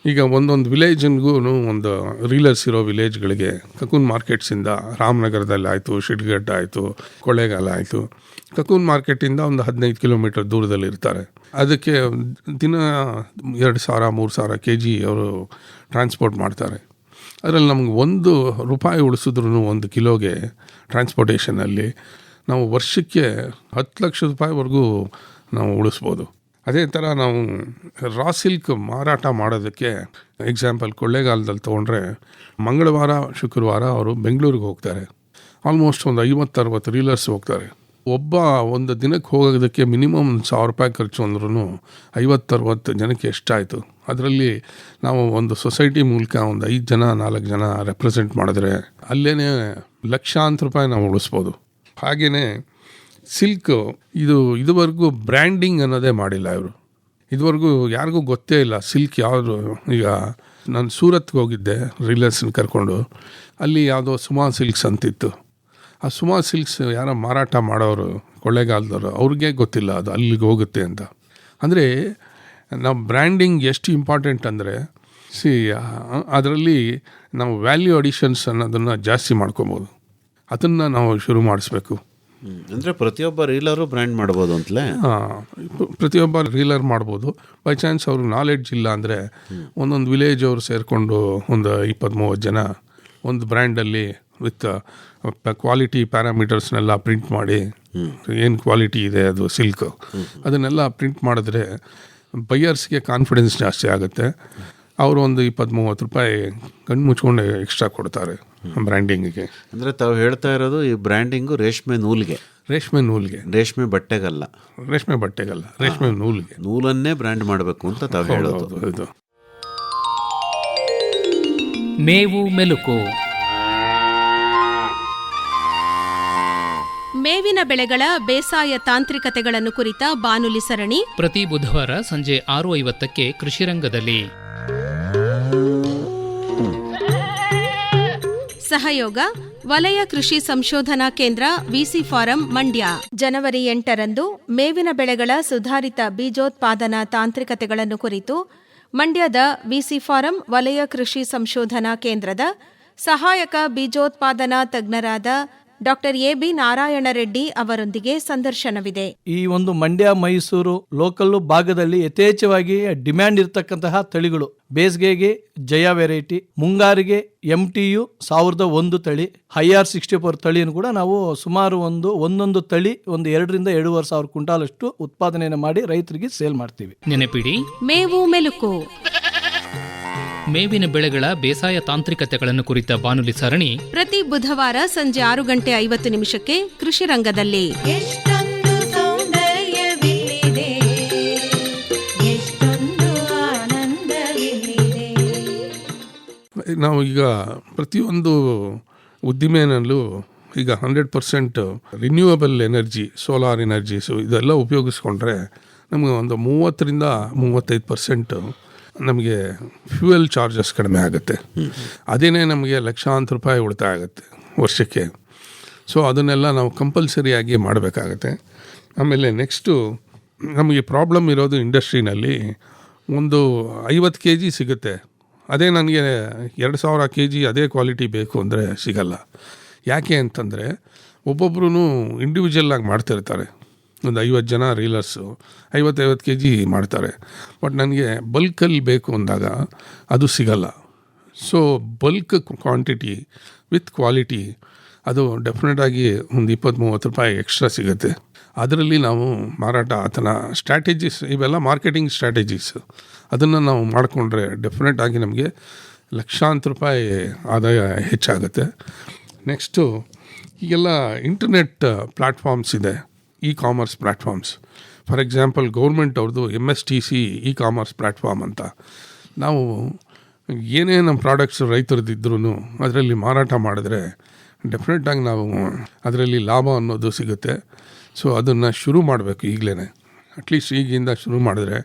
ಈಗ ಒಂದೊಂದು ವಿಲೇಜ್ಗೂ ಒಂದು ರೀಲರ್ಸ್ ಇರೋ ವಿಲೇಜ್ಗಳಿಗೆ ಕಕೂನ್ ಮಾರ್ಕೆಟ್ಸಿಂದ ರಾಮನಗರದಲ್ಲಿ ಆಯಿತು, ಶಿಡ್ಘಟ್ಟ ಆಯಿತು, ಕೊಳ್ಳೇಗಾಲ ಆಯಿತು, ಕಕೂನ್ ಮಾರ್ಕೆಟಿಂದ ಒಂದು 15 ಕಿಲೋಮೀಟರ್ ದೂರದಲ್ಲಿ ಇರ್ತಾರೆ. ಅದಕ್ಕೆ ದಿನ 2,000 3,000 kg ಅವರು ಟ್ರಾನ್ಸ್ಪೋರ್ಟ್ ಮಾಡ್ತಾರೆ. ಅದರಲ್ಲಿ ನಮ್ಗೆ ₹1 ಉಳಿಸಿದ್ರು 1 ಕಿಲೋಗೆ ಟ್ರಾನ್ಸ್ಪೋರ್ಟೇಷನಲ್ಲಿ ನಾವು ವರ್ಷಕ್ಕೆ 10 ಲಕ್ಷ ರೂಪಾಯಿವರೆಗೂ ನಾವು ಉಳಿಸ್ಬೋದು. ಅದೇ ಥರ ನಾವು ರಾ ಸಿಲ್ಕ್ ಮಾರಾಟ ಮಾಡೋದಕ್ಕೆ ಎಕ್ಸಾಂಪಲ್ ಕೊಳ್ಳೇಗಾಲದಲ್ಲಿ ತೊಗೊಂಡ್ರೆ ಮಂಗಳವಾರ ಶುಕ್ರವಾರ ಅವರು ಬೆಂಗಳೂರಿಗೆ ಹೋಗ್ತಾರೆ. ಆಲ್ಮೋಸ್ಟ್ ಒಂದು 50-60 ರೀಲರ್ಸ್ ಹೋಗ್ತಾರೆ. ಒಬ್ಬ ಒಂದು ದಿನಕ್ಕೆ ಹೋಗೋದಕ್ಕೆ ಮಿನಿಮಮ್ ₹1,000 ಖರ್ಚು ಅಂದ್ರೂ 50-60 ಜನಕ್ಕೆ ಎಷ್ಟಾಯಿತು. ಅದರಲ್ಲಿ ನಾವು ಒಂದು ಸೊಸೈಟಿ ಮೂಲಕ ಒಂದು 5 ಜನ 4 ಜನ ರೆಪ್ರೆಸೆಂಟ್ ಮಾಡಿದ್ರೆ ಅಲ್ಲೇ ಲಕ್ಷಾಂತರ ರೂಪಾಯಿ ನಾವು ಉಳಿಸ್ಬೋದು. ಹಾಗೆಯೇ ಸಿಲ್ಕ್ ಇದುವರೆಗೂ ಬ್ರ್ಯಾಂಡಿಂಗ್ ಅನ್ನೋದೇ ಮಾಡಿಲ್ಲ ಇವರು. ಇದುವರೆಗೂ ಯಾರಿಗೂ ಗೊತ್ತೇ ಇಲ್ಲ ಸಿಲ್ಕ್ ಯಾವುದು. ಈಗ ನಾನು ಸೂರತ್ಗೆ ಹೋಗಿದ್ದೆ ರೀಲರ್ಸ್ನ ಕರ್ಕೊಂಡು, ಅಲ್ಲಿ ಯಾವುದೋ ಸುಮಾ ಸಿಲ್ಕ್ಸ್ ಅಂತಿತ್ತು. ಆ ಸುಮಾ ಸಿಲ್ಕ್ಸ್ ಯಾರೋ ಮಾರಾಟ ಮಾಡೋರು ಕೊಳ್ಳೇಗಾಲದವರು, ಅವ್ರಿಗೆ ಗೊತ್ತಿಲ್ಲ ಅದು ಅಲ್ಲಿಗೆ ಹೋಗುತ್ತೆ ಅಂತ. ಅಂದರೆ ನಾವು ಬ್ರ್ಯಾಂಡಿಂಗ್ ಎಷ್ಟು ಇಂಪಾರ್ಟೆಂಟ್ ಅಂದರೆ ಅದರಲ್ಲಿ ನಾವು ವ್ಯಾಲ್ಯೂ ಅಡಿಷನ್ಸ್ ಅನ್ನೋದನ್ನು ಜಾಸ್ತಿ ಮಾಡ್ಕೊಬೋದು. ಅದನ್ನು ನಾವು ಶುರು ಮಾಡಿಸ್ಬೇಕು. ಅಂದರೆ ಪ್ರತಿಯೊಬ್ಬ ರೀಲರು ಬ್ರ್ಯಾಂಡ್ ಮಾಡ್ಬೋದು ಅಂತಲೇ? ಪ್ರತಿಯೊಬ್ಬ ರೀಲರ್ ಮಾಡ್ಬೋದು. ಬೈ ಚಾನ್ಸ್ ಅವ್ರಿಗೆ ನಾಲೆಡ್ಜ್ ಇಲ್ಲ ಅಂದರೆ ಒಂದೊಂದು ವಿಲೇಜ್ ಅವರು ಸೇರಿಕೊಂಡು ಒಂದು 20-30 ಜನ ಒಂದು ಬ್ರ್ಯಾಂಡಲ್ಲಿ ವಿತ್ ಕ್ವಾಲಿಟಿ ಪ್ಯಾರಾಮೀಟರ್ಸ್ನೆಲ್ಲ ಪ್ರಿಂಟ್ ಮಾಡಿ, ಏನು ಕ್ವಾಲಿಟಿ ಇದೆ ಅದು ಸಿಲ್ಕ್ ಅದನ್ನೆಲ್ಲ ಪ್ರಿಂಟ್ ಮಾಡಿದ್ರೆ ಬೈಯರ್ಸ್ಗೆ ಕಾನ್ಫಿಡೆನ್ಸ್ ಜಾಸ್ತಿ ಆಗುತ್ತೆ. ಅವರು ಒಂದು 20-30 ರೂಪಾಯಿ ಕಣ್ಣು ಮುಚ್ಕೊಂಡು ಎಕ್ಸ್ಟ್ರಾ ಕೊಡ್ತಾರೆ ಬ್ರ್ಯಾಂಡಿಂಗಿಗೆ. ಅಂದರೆ ತಾವು ಹೇಳ್ತಾ ಇರೋದು ಈ ಬ್ರ್ಯಾಂಡಿಂಗು ರೇಷ್ಮೆ ನೂಲಿಗೆ, ರೇಷ್ಮೆ ನೂಲಿಗೆ, ರೇಷ್ಮೆ ಬಟ್ಟೆಗಲ್ಲ, ರೇಷ್ಮೆ ನೂಲಿಗೆ, ನೂಲನ್ನೇ ಬ್ರ್ಯಾಂಡ್ ಮಾಡಬೇಕು ಅಂತ ತಾವು ಹೇಳೋದು. ಹೌದು. ಮೇವು ಮೆಲುಕು. ಮೇವಿನ ಬೆಳೆಗಳ ಬೇಸಾಯ ತಾಂತ್ರಿಕತೆಗಳನ್ನು ಕುರಿತ ಬಾನುಲಿ ಸರಣಿ ಪ್ರತಿ ಬುಧವಾರ ಸಂಜೆ 6:50ಕ್ಕೆ ಕೃಷಿರಂಗದಲ್ಲಿ. ಸಹಯೋಗ ವಲಯ ಕೃಷಿ ಸಂಶೋಧನಾ ಕೇಂದ್ರ ವಿಸಿ ಫಾರಂ ಮಂಡ್ಯ. ಜನವರಿ 8ರಂದು ಮೇವಿನ ಬೆಳೆಗಳ ಸುಧಾರಿತ ಬೀಜೋತ್ಪಾದನಾ ತಾಂತ್ರಿಕತೆಗಳನ್ನು ಕುರಿತು ಮಂಡ್ಯದ ವಿಸಿ ಫಾರಂ ವಲಯ ಕೃಷಿ ಸಂಶೋಧನಾ ಕೇಂದ್ರದ ಸಹಾಯಕ ಬೀಜೋತ್ಪಾದನಾ ತಜ್ಞರಾದ ಡಾಕ್ಟರ್ ಎ.ಬಿ. ನಾರಾಯಣ ರೆಡ್ಡಿ ಅವರೊಂದಿಗೆ ಸಂದರ್ಶನವಿದೆ. ಈ ಒಂದು ಮಂಡ್ಯ ಮೈಸೂರು ಲೋಕಲ್ಲು ಭಾಗದಲ್ಲಿ ಯಥೇಚ್ಛವಾಗಿ ಡಿಮ್ಯಾಂಡ್ ಇರತಕ್ಕಂತಹ ತಳಿಗಳು, ಬೇಸಿಗೆಗೆ ಜಯ ವೆರೈಟಿ, ಮುಂಗಾರಿಗೆ MTU 1001 ತಳಿ, IR 64 ತಳಿಯನ್ನು ಕೂಡ ನಾವು ಸುಮಾರು ಒಂದೊಂದು ತಳಿ 2,000 to 2,500 ಕ್ವಿಂಟಾಲಷ್ಟು ಉತ್ಪಾದನೆಯನ್ನು ಮಾಡಿ ರೈತರಿಗೆ ಸೇಲ್ ಮಾಡ್ತೀವಿ. ನೆನಪಿಡಿ, ಮೇವು ಮೆಲುಕು. ಮೇವಿನ ಬೆಳೆಗಳ ಬೇಸಾಯ ತಾಂತ್ರಿಕತೆಗಳನ್ನು ಕುರಿತ ಬಾನುಲಿ ಸರಣಿ ಪ್ರತಿ ಬುಧವಾರ ಸಂಜೆ 6:50 ಕೃಷಿ ರಂಗದಲ್ಲಿ. ಎಷ್ಟೊಂದು ಸೌಂದರ್ಯವಿಲ್ಲಿದೆ, ಎಷ್ಟೊಂದು ಆನಂದವಿಲ್ಲಿದೆ. ನಾವು ಈಗ ಪ್ರತಿಯೊಂದು ಉದ್ದಿಮೆನಲ್ಲೂ ಈಗ 100% ರಿನ್ಯೂವಬಲ್ ಎನರ್ಜಿ, ಸೋಲಾರ್ ಎನರ್ಜೀಸು ಇದೆಲ್ಲ ಉಪಯೋಗಿಸ್ಕೊಂಡ್ರೆ ನಮಗೆ ಒಂದು 30-35% ನಮಗೆ ಫ್ಯೂಯಲ್ ಚಾರ್ಜಸ್ ಕಡಿಮೆ ಆಗುತ್ತೆ. ಅದೇನೇ ನಮಗೆ ಲಕ್ಷಾಂತರ ರೂಪಾಯಿ ಉಳಿತಾಯ ಆಗುತ್ತೆ ವರ್ಷಕ್ಕೆ. ಸೊ ಅದನ್ನೆಲ್ಲ ನಾವು ಕಂಪಲ್ಸರಿಯಾಗಿ ಮಾಡಬೇಕಾಗತ್ತೆ. ಆಮೇಲೆ ನೆಕ್ಸ್ಟು ನಮಗೆ ಪ್ರಾಬ್ಲಮ್ ಇರೋದು ಇಂಡಸ್ಟ್ರಿನಲ್ಲಿ ಒಂದು 50 kg ಸಿಗುತ್ತೆ. ಅದೇ ನನಗೆ 2,000 kg ಅದೇ ಕ್ವಾಲಿಟಿ ಬೇಕು ಅಂದರೆ ಸಿಗಲ್ಲ. ಯಾಕೆ ಅಂತಂದರೆ ಒಬ್ಬೊಬ್ರು ಇಂಡಿವಿಜುವಲ್ಲಾಗಿ ಮಾಡ್ತಿರ್ತಾರೆ. ಒಂದು 50 ಜನ ರೀಲರ್ಸು 50 kg ಮಾಡ್ತಾರೆ. ಬಟ್ ನನಗೆ ಬಲ್ಕಲ್ಲಿ ಬೇಕು ಅಂದಾಗ ಅದು ಸಿಗಲ್ಲ. So bulk quantity with quality ಅದು ಡೆಫಿನೆಟಾಗಿ ಒಂದು 20-30 ರೂಪಾಯಿ ಎಕ್ಸ್ಟ್ರಾ ಸಿಗುತ್ತೆ. ಅದರಲ್ಲಿ ನಾವು ಮಾರಾಟ ಆತನ ಸ್ಟ್ರಾಟಜೀಸ್, ಇವೆಲ್ಲ ಮಾರ್ಕೆಟಿಂಗ್ ಸ್ಟ್ರಾಟಜೀಸ್, ಅದನ್ನು ನಾವು ಮಾಡಿಕೊಂಡ್ರೆ ಡೆಫಿನೆಟಾಗಿ ನಮಗೆ ಲಕ್ಷಾಂತರ ರೂಪಾಯಿ ಆದಾಯ ಹೆಚ್ಚಾಗುತ್ತೆ. ನೆಕ್ಸ್ಟು ಈಗೆಲ್ಲ ಇಂಟರ್ನೆಟ್ ಪ್ಲ್ಯಾಟ್ಫಾರ್ಮ್ಸ್ ಇದೆ, commerce platforms. For example government ಅವ್ರದ್ದು MSTC ಕಾಮರ್ಸ್ ಪ್ಲ್ಯಾಟ್ಫಾರ್ಮ್ ಅಂತ. ನಾವು ಏನೇ ನಮ್ಮ ಪ್ರಾಡಕ್ಟ್ಸ್ ರೈತರದ್ದಿದ್ರೂ ಅದರಲ್ಲಿ ಮಾರಾಟ ಮಾಡಿದ್ರೆ ಡೆಫಿನೆಟಾಗಿ ನಾವು ಅದರಲ್ಲಿ ಲಾಭ ಅನ್ನೋದು ಸಿಗುತ್ತೆ. ಸೊ ಅದನ್ನು ಶುರು ಮಾಡಬೇಕು ಈಗಲೇ, ಅಟ್ಲೀಸ್ಟ್ ಈಗಿಂದ ಶುರು ಮಾಡಿದ್ರೆ.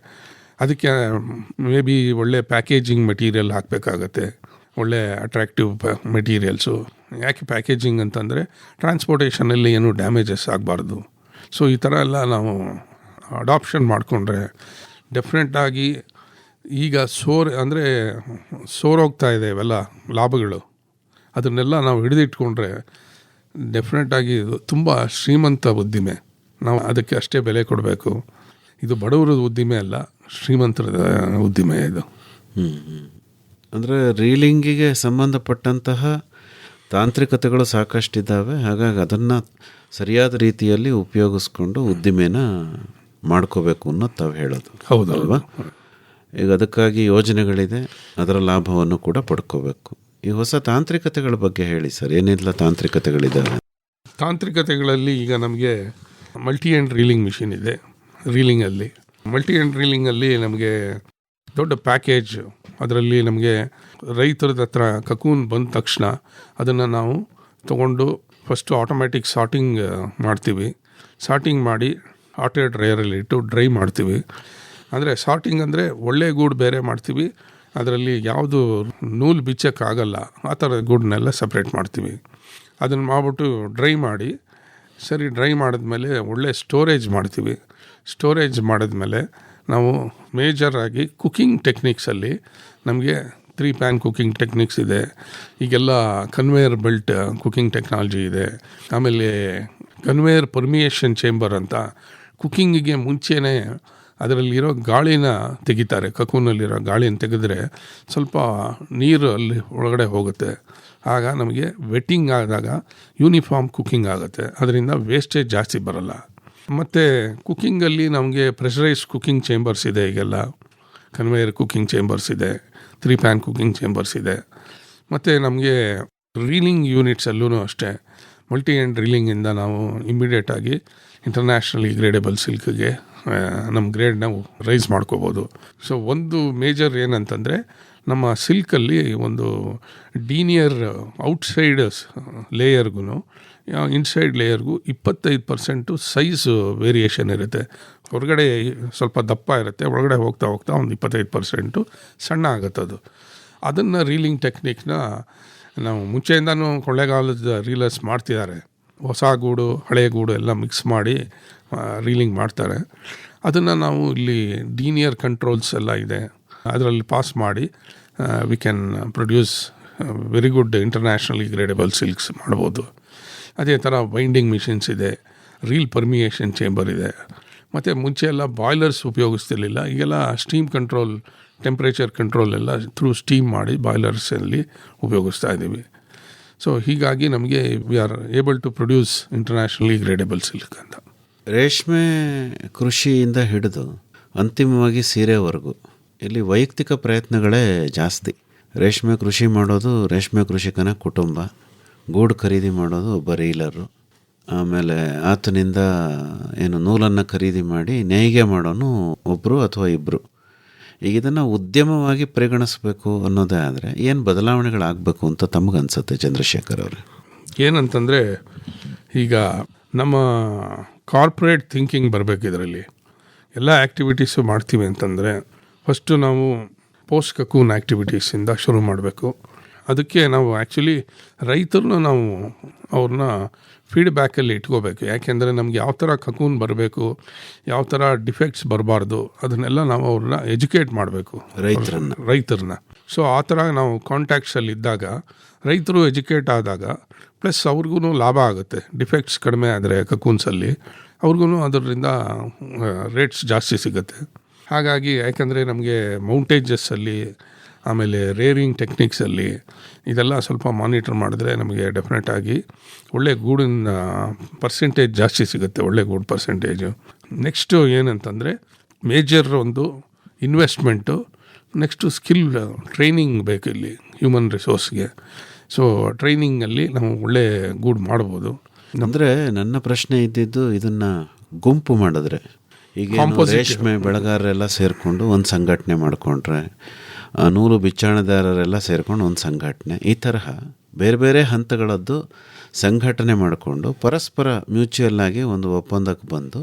ಅದಕ್ಕೆ ಮೇ ಬಿ ಒಳ್ಳೆ ಪ್ಯಾಕೇಜಿಂಗ್ ಮೆಟೀರಿಯಲ್ ಹಾಕಬೇಕಾಗತ್ತೆ, ಒಳ್ಳೆ ಅಟ್ರಾಕ್ಟಿವ್ ಮೆಟೀರಿಯಲ್ಸು. ಯಾಕೆ ಪ್ಯಾಕೇಜಿಂಗ್ ಅಂತಂದರೆ ಟ್ರಾನ್ಸ್ಪೋರ್ಟೇಷನಲ್ಲಿ ಏನೂ ಡ್ಯಾಮೇಜಸ್ ಆಗಬಾರ್ದು. ಸೊ ಈ ಥರ ಎಲ್ಲ ನಾವು ಅಡಾಪ್ಷನ್ ಮಾಡಿಕೊಂಡ್ರೆ ಡೆಫಿನೆಟಾಗಿ ಈಗ ಸೋರೋಗ್ತಾ ಇದೆ ಇವೆಲ್ಲ ಲಾಭಗಳು. ಅದನ್ನೆಲ್ಲ ನಾವು ಹಿಡಿದಿಟ್ಕೊಂಡ್ರೆ ಡೆಫಿನೆಟಾಗಿ ತುಂಬ ಶ್ರೀಮಂತ ಉದ್ದಿಮೆ. ನಾವು ಅದಕ್ಕೆ ಅಷ್ಟೇ ಬೆಲೆ ಕೊಡಬೇಕು. ಇದು ಬಡವರ ಉದ್ದಿಮೆ ಅಲ್ಲ, ಶ್ರೀಮಂತರ ಉದ್ದಿಮೆ ಇದು. ಅಂದರೆ ರೀಲಿಂಗಿಗೆ ಸಂಬಂಧಪಟ್ಟಂತಹ ತಾಂತ್ರಿಕತೆಗಳು ಸಾಕಷ್ಟಿದ್ದಾವೆ. ಹಾಗಾಗಿ ಅದನ್ನು ಸರಿಯಾದ ರೀತಿಯಲ್ಲಿ ಉಪಯೋಗಿಸ್ಕೊಂಡು ಉದ್ದಿಮೆನ ಮಾಡ್ಕೋಬೇಕು ಅನ್ನೋದು ತಾವು ಹೇಳೋದು. ಹೌದಲ್ವಾ? ಈಗ ಅದಕ್ಕಾಗಿ ಯೋಜನೆಗಳಿದೆ, ಅದರ ಲಾಭವನ್ನು ಕೂಡ ಪಡ್ಕೋಬೇಕು. ಈ ಹೊಸ ತಾಂತ್ರಿಕತೆಗಳ ಬಗ್ಗೆ ಹೇಳಿ ಸರ್, ಏನೆಲ್ಲ ತಾಂತ್ರಿಕತೆಗಳಿದ್ದಾವೆ? ತಾಂತ್ರಿಕತೆಗಳಲ್ಲಿ ಈಗ ನಮಗೆ ಮಲ್ಟಿ ಎಂಡ್ ರೀಲಿಂಗ್ ಮಿಷಿನ್ ಇದೆ. ರೀಲಿಂಗಲ್ಲಿ ಮಲ್ಟಿ ಎಂಡ್ ರೀಲಿಂಗಲ್ಲಿ ನಮಗೆ ದೊಡ್ಡ ಪ್ಯಾಕೇಜ್, ಅದರಲ್ಲಿ ನಮಗೆ ರೈತರದ ಹತ್ರ ಕಕೂನ್ ಬಂದ ತಕ್ಷಣ ಅದನ್ನು ನಾವು ತಗೊಂಡು ಫಸ್ಟು ಆಟೋಮ್ಯಾಟಿಕ್ ಸಾರ್ಟಿಂಗ್ ಮಾಡ್ತೀವಿ. ಸಾರ್ಟಿಂಗ್ ಮಾಡಿ ಆಟೋ ಡ್ರೈಯರಲ್ಲಿ ಇಟ್ಟು ಡ್ರೈ ಮಾಡ್ತೀವಿ. ಅಂದರೆ ಸಾರ್ಟಿಂಗ್ ಅಂದರೆ ಒಳ್ಳೆ ಗೂಡು ಬೇರೆ ಮಾಡ್ತೀವಿ, ಅದರಲ್ಲಿ ಯಾವುದು ನೂಲು ಬಿಚ್ಚೋಕ್ಕಾಗಲ್ಲ ಆ ಥರದ ಗೂಡನ್ನೆಲ್ಲ ಸಪ್ರೇಟ್ ಮಾಡ್ತೀವಿ. ಅದನ್ನು ಮಾಡಿಬಿಟ್ಟು ಡ್ರೈ ಮಾಡಿ, ಸರಿ ಡ್ರೈ ಮಾಡಿದ್ಮೇಲೆ ಒಳ್ಳೆ ಸ್ಟೋರೇಜ್ ಮಾಡ್ತೀವಿ. ಸ್ಟೋರೇಜ್ ಮಾಡಿದ್ಮೇಲೆ ನಾವು ಮೇಜರಾಗಿ ಕುಕ್ಕಿಂಗ್ ಟೆಕ್ನಿಕ್ಸಲ್ಲಿ ನಮಗೆ 3 pan ಕುಕ್ಕಿಂಗ್ ಟೆಕ್ನಿಕ್ಸ್ ಇದೆ. ಈಗೆಲ್ಲ ಕನ್ವೇಯರ್ ಬೆಲ್ಟ್ ಕುಕ್ಕಿಂಗ್ ಟೆಕ್ನಾಲಜಿ ಇದೆ. ಆಮೇಲೆ ಕನ್ವೇಯರ್ ಪರ್ಮಿಯೇಷನ್ ಚೇಂಬರ್ ಅಂತ, ಕುಕ್ಕಿಂಗಿಗೆ ಮುಂಚೆನೇ ಅದರಲ್ಲಿರೋ ಗಾಳಿನ ತೆಗಿತಾರೆ. ಕಕೂನಲ್ಲಿರೋ ಗಾಳಿನ ತೆಗೆದ್ರೆ ಸ್ವಲ್ಪ ನೀರು ಅಲ್ಲಿ ಒಳಗಡೆ ಹೋಗುತ್ತೆ. ಆಗ ನಮಗೆ ವೆಟ್ಟಿಂಗ್ ಆದಾಗ ಯೂನಿಫಾರ್ಮ್ ಕುಕ್ಕಿಂಗ್ ಆಗುತ್ತೆ, ಅದರಿಂದ ವೇಸ್ಟೇಜ್ ಜಾಸ್ತಿ ಬರಲ್ಲ. ಮತ್ತು ಕುಕ್ಕಿಂಗಲ್ಲಿ ನಮಗೆ ಪ್ರೆಷರೈಸ್ ಕುಕ್ಕಿಂಗ್ ಚೇಂಬರ್ಸ್ ಇದೆ, ಈಗೆಲ್ಲ ಕನ್ವೇಯರ್ ಕುಕ್ಕಿಂಗ್ ಚೇಂಬರ್ಸ್ ಇದೆ, 3 ಪ್ಯಾನ್ ಕುಕ್ಕಿಂಗ್ ಚೇಂಬರ್ಸ್ ಇದೆ. ಮತ್ತು ನಮಗೆ ರೀಲಿಂಗ್ ಯೂನಿಟ್ಸಲ್ಲೂ ಅಷ್ಟೇ ಮಲ್ಟಿ ಎಂಡ್ ರೀಲಿಂಗಿಂದ ನಾವು ಇಮ್ಮಿಡಿಯೇಟಾಗಿ ಇಂಟರ್ನ್ಯಾಷನಲಿ ಗ್ರೇಡೇಬಲ್ ಸಿಲ್ಕ್ಗೆ ನಮ್ಮ ಗ್ರೇಡ್ ನಾವು ರೈಸ್ ಮಾಡ್ಕೋಬೋದು. ಸೊ ಒಂದು ಮೇಜರ್ ಏನಂತಂದರೆ ನಮ್ಮ ಸಿಲ್ಕಲ್ಲಿ ಒಂದು ಡೀನಿಯರ್ ಔಟ್ಸೈಡ್ ಲೇಯರ್ಗೂ ಇನ್ಸೈಡ್ ಲೇಯರ್ಗೂ 25% ಸೈಜ್ ವೇರಿಯೇಷನ್ ಇರುತ್ತೆ. ಹೊರಗಡೆ ಸ್ವಲ್ಪ ದಪ್ಪ ಇರುತ್ತೆ, ಒಳಗಡೆ ಹೋಗ್ತಾ ಹೋಗ್ತಾ ಒಂದು 25% ಸಣ್ಣ ಆಗುತ್ತೆ. ಅದನ್ನು ರೀಲಿಂಗ್ ಟೆಕ್ನಿಕ್ನ ನಾವು ಮುಂಚೆಯಿಂದನೂ ಕೊಳ್ಳೇಗಾಲದ ರೀಲರ್ಸ್ ಮಾಡ್ತಿದ್ದಾರೆ. ಹೊಸ ಗೂಡು ಹಳೆಯ ಗೂಡು ಎಲ್ಲ ಮಿಕ್ಸ್ ಮಾಡಿ ರೀಲಿಂಗ್ ಮಾಡ್ತಾರೆ. ಅದನ್ನು ನಾವು ಇಲ್ಲಿ ಡೀನಿಯರ್ ಕಂಟ್ರೋಲ್ಸ್ ಎಲ್ಲ ಇದೆ, ಅದರಲ್ಲಿ ಪಾಸ್ ಮಾಡಿ we can produce very good internationally gradable silks ಮಾಡ್ಬೋದು. ಅದೇ ಥರ ಬೈಂಡಿಂಗ್ ಮಿಷಿನ್ಸ್ ಇದೆ, ರೀಲ್ ಪರ್ಮಿಯೇಷನ್ ಚೇಂಬರ್ ಇದೆ. ಮತ್ತು ಮುಂಚೆ ಎಲ್ಲ ಬಾಯ್ಲರ್ಸ್ ಉಪಯೋಗಿಸ್ತಿರ್ಲಿಲ್ಲ, ಈಗೆಲ್ಲ ಸ್ಟೀಮ್ ಕಂಟ್ರೋಲ್, ಟೆಂಪ್ರೇಚರ್ ಕಂಟ್ರೋಲ್ ಎಲ್ಲ ಥ್ರೂ ಸ್ಟೀಮ್ ಮಾಡಿ ಬಾಯ್ಲರ್ಸಲ್ಲಿ ಉಪಯೋಗಿಸ್ತಾ ಇದ್ದೀವಿ. ಸೊ ಹೀಗಾಗಿ ನಮಗೆ we are able to produce internationally gradable silk ಅಂತ. ರೇಷ್ಮೆ ಕೃಷಿಯಿಂದ ಹಿಡಿದು ಅಂತಿಮವಾಗಿ ಸೀರೆವರೆಗೂ ಇಲ್ಲಿ ವೈಯಕ್ತಿಕ ಪ್ರಯತ್ನಗಳೇ ಜಾಸ್ತಿ. ರೇಷ್ಮೆ ಕೃಷಿ ಮಾಡೋದು ರೇಷ್ಮೆ ಕೃಷಿಕನ ಕುಟುಂಬ, ಗೂಡು ಖರೀದಿ ಮಾಡೋದು ಒಬ್ಬ ರೀಲರು, ಆಮೇಲೆ ಆತನಿಂದ ಏನು ನೂಲನ್ನು ಖರೀದಿ ಮಾಡಿ ನೇಯ್ಗೆ ಮಾಡೋನು ಒಬ್ಬರು ಅಥವಾ ಇಬ್ಬರು. ಈಗ ಇದನ್ನು ಉದ್ಯಮವಾಗಿ ಪರಿಗಣಿಸಬೇಕು ಅನ್ನೋದೇ ಆದರೆ ಏನು ಬದಲಾವಣೆಗಳಾಗಬೇಕು ಅಂತ ತಮಗನ್ಸುತ್ತೆ ಚಂದ್ರಶೇಖರ್ ಅವರೇ? ಏನಂತಂದರೆ ಈಗ ನಮ್ಮ ಕಾರ್ಪೊರೇಟ್ ಥಿಂಕಿಂಗ್ ಬರಬೇಕು. ಇದರಲ್ಲಿ ಎಲ್ಲ ಆ್ಯಕ್ಟಿವಿಟೀಸು ಮಾಡ್ತೀವಿ ಅಂತಂದರೆ ಫಸ್ಟು ನಾವು ಪೋಸ್ಟ್ ಕಕೂನ್ ಆ್ಯಕ್ಟಿವಿಟೀಸಿಂದ ಶುರು ಮಾಡಬೇಕು. ಅದಕ್ಕೆ ನಾವು ಆ್ಯಕ್ಚುಲಿ ರೈತರನ್ನು ನಾವು ಅವ್ರನ್ನ ಫೀಡ್ಬ್ಯಾಕಲ್ಲಿ ಇಟ್ಕೋಬೇಕು. ಯಾಕೆಂದರೆ ನಮ್ಗೆ ಯಾವ ಥರ ಕಕೂನ್ ಬರಬೇಕು, ಯಾವ ಥರ ಡಿಫೆಕ್ಟ್ಸ್ ಬರಬಾರ್ದು, ಅದನ್ನೆಲ್ಲ ನಾವು ಅವ್ರನ್ನ ಎಜುಕೇಟ್ ಮಾಡಬೇಕು ರೈತರನ್ನ. ಸೊ ಆ ಥರ ನಾವು ಕಾಂಟ್ಯಾಕ್ಟ್ಸಲ್ಲಿ ಇದ್ದಾಗ ರೈತರು ಎಜುಕೇಟ್ ಆದಾಗ ಪ್ಲಸ್ ಅವ್ರಿಗೂ ಲಾಭ ಆಗುತ್ತೆ. ಡಿಫೆಕ್ಟ್ಸ್ ಕಡಿಮೆ ಆದರೆ ಕಕೂನ್ಸಲ್ಲಿ ಅವ್ರಿಗೂ ಅದರಿಂದ ರೇಟ್ಸ್ ಜಾಸ್ತಿ ಸಿಗುತ್ತೆ. ಹಾಗಾಗಿ ಯಾಕಂದರೆ ನಮಗೆ ಮೌಂಟೇಜಸ್ಸಲ್ಲಿ ಆಮೇಲೆ ರೇರಿಂಗ್ ಟೆಕ್ನಿಕ್ಸಲ್ಲಿ ಇದೆಲ್ಲ ಸ್ವಲ್ಪ ಮಾನಿಟರ್ ಮಾಡಿದ್ರೆ ನಮಗೆ ಡೆಫಿನೆಟಾಗಿ ಒಳ್ಳೆ ಗೂಡಿನ ಪರ್ಸೆಂಟೇಜ್ ಜಾಸ್ತಿ ಸಿಗುತ್ತೆ, ಒಳ್ಳೆ ಗೂಡು ಪರ್ಸೆಂಟೇಜು. ನೆಕ್ಸ್ಟು ಏನಂತಂದರೆ ಮೇಜರ್ ಒಂದು ಇನ್ವೆಸ್ಟ್ಮೆಂಟು, ನೆಕ್ಸ್ಟು ಸ್ಕಿಲ್ ಟ್ರೈನಿಂಗ್ ಬೇಕು ಇಲ್ಲಿ ಹ್ಯೂಮನ್ ರಿಸೋರ್ಸ್ಗೆ. ಸೊ ಟ್ರೈನಿಂಗಲ್ಲಿ ನಾವು ಒಳ್ಳೆ ಗೂಡು ಮಾಡ್ಬೋದು. ಅಂದರೆ ನನ್ನ ಪ್ರಶ್ನೆ ಇದ್ದಿದ್ದು ಇದನ್ನು ಗುಂಪು ಮಾಡಿದ್ರೆ, ಈಗ ರೇಷ್ಮೆ ಬೆಳೆಗಾರರೆಲ್ಲ ಸೇರಿಕೊಂಡು ಒಂದು ಸಂಘಟನೆ ಮಾಡಿಕೊಂಡ್ರೆ, ನೂಲು ಬಿಚ್ಚಾಣದಾರರೆಲ್ಲ ಸೇರಿಕೊಂಡು ಒಂದು ಸಂಘಟನೆ, ಈ ತರಹ ಬೇರೆ ಬೇರೆ ಹಂತಗಳದ್ದು ಸಂಘಟನೆ ಮಾಡಿಕೊಂಡು ಪರಸ್ಪರ ಮ್ಯೂಚುವಲ್ ಆಗಿ ಒಂದು ಒಪ್ಪಂದಕ್ಕೆ ಬಂದು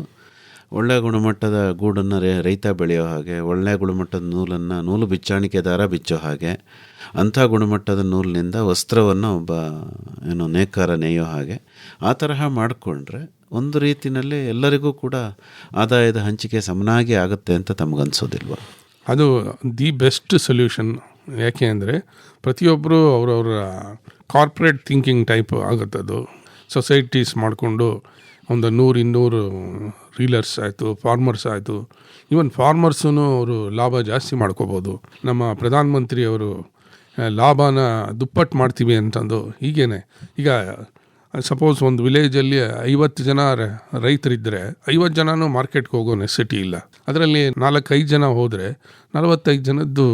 ಒಳ್ಳೆಯ ಗುಣಮಟ್ಟದ ಗೂಡನ್ನು ರೈತ ಬೆಳೆಯೋ ಹಾಗೆ, ಒಳ್ಳೆಯ ಗುಣಮಟ್ಟದ ನೂಲನ್ನು ನೂಲು ಬಿಚ್ಚಾಣಿಕೆದಾರ ಬಿಚ್ಚೋ ಹಾಗೆ, ಅಂಥ ಗುಣಮಟ್ಟದ ನೂಲಿನಿಂದ ವಸ್ತ್ರವನ್ನು ಒಬ್ಬ ನೇಕಾರ ನೇಯೋ ಹಾಗೆ, ಆ ತರಹ ಮಾಡಿಕೊಂಡ್ರೆ ಒಂದು ರೀತಿಯಲ್ಲಿ ಎಲ್ಲರಿಗೂ ಕೂಡ ಆದಾಯದ ಹಂಚಿಕೆ ಸಮನಾಗಿ ಆಗುತ್ತೆ ಅಂತ ತಮಗನ್ಸೋದಿಲ್ವ? ಅದು ದಿ ಬೆಸ್ಟ್ ಸೊಲ್ಯೂಷನ್. ಯಾಕೆ ಅಂದರೆ ಪ್ರತಿಯೊಬ್ಬರು ಅವರವರ ಕಾರ್ಪೊರೇಟ್ ಥಿಂಕಿಂಗ್ ಟೈಪ್ ಆಗುತ್ತದು. ಸೊಸೈಟೀಸ್ ಮಾಡಿಕೊಂಡು ಒಂದು 100-200 ರೀಲರ್ಸ್ ಆಯಿತು, ಫಾರ್ಮರ್ಸ್ ಆಯಿತು. ಈವನ್ ಫಾರ್ಮರ್ಸೂ ಅವರು ಲಾಭ ಜಾಸ್ತಿ ಮಾಡ್ಕೋಬೋದು. ನಮ್ಮ ಪ್ರಧಾನಮಂತ್ರಿಯವರು ಲಾಭನ ದುಪ್ಪಟ್ಟು ಮಾಡ್ತೀವಿ ಅಂತಂದು ಹೀಗೇನೆ. ಈಗ ಸಪೋಸ್ ಒಂದು ವಿಲೇಜಲ್ಲಿ 50 ಜನ ರೈತರಿದ್ದರೆ 50 ಜನನೂ ಮಾರ್ಕೆಟ್ಗೆ ಹೋಗೋ ನೆಸೆಸಿಟಿ ಇಲ್ಲ. ಅದರಲ್ಲಿ 4-5 ಜನ ಹೋದರೆ 45 ಜನದ್ದು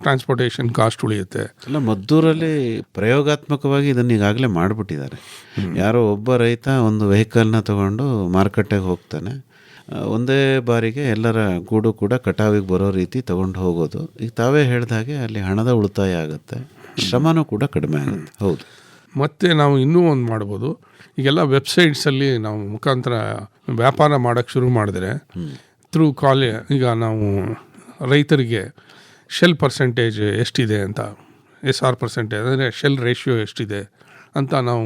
ಟ್ರಾನ್ಸ್ಪೋರ್ಟೇಷನ್ ಕಾಸ್ಟ್ ಉಳಿಯುತ್ತೆ. ಅಲ್ಲ, ಮದ್ದೂರಲ್ಲಿ ಪ್ರಯೋಗಾತ್ಮಕವಾಗಿ ಇದನ್ನು ಈಗಾಗಲೇ ಮಾಡಿಬಿಟ್ಟಿದ್ದಾರೆ. ಯಾರೋ ಒಬ್ಬ ರೈತ ಒಂದು ವೆಹಿಕಲ್ನ ತೊಗೊಂಡು ಮಾರುಕಟ್ಟೆಗೆ ಹೋಗ್ತಾನೆ, ಒಂದೇ ಬಾರಿಗೆ ಎಲ್ಲರ ಗೂಡು ಕೂಡ ಕಟಾವಿಗೆ ಬರೋ ರೀತಿ ತೊಗೊಂಡು ಹೋಗೋದು. ಈಗ ತಾವೇ ಹೇಳಿದಾಗೆ ಅಲ್ಲಿ ಹಣದ ಉಳಿತಾಯ ಆಗುತ್ತೆ, ಶ್ರಮನೂ ಕೂಡ ಕಡಿಮೆ ಆಗುತ್ತೆ. ಹೌದು. ಮತ್ತು ನಾವು ಇನ್ನೂ ಒಂದು ಮಾಡ್ಬೋದು. ಈಗೆಲ್ಲ ವೆಬ್ಸೈಟ್ಸಲ್ಲಿ ನಾವು ಮುಖಾಂತರ ವ್ಯಾಪಾರ ಮಾಡೋಕ್ಕೆ ಶುರು ಮಾಡಿದ್ರೆ ಥ್ರೂ ಈಗ ನಾವು ರೈತರಿಗೆ ಶೆಲ್ ಪರ್ಸೆಂಟೇಜ್ ಎಷ್ಟಿದೆ ಅಂತ, SR ಪರ್ಸೆಂಟೇಜ್ ಅಂದರೆ ಶೆಲ್ ರೇಷಿಯೋ ಎಷ್ಟಿದೆ ಅಂತ ನಾವು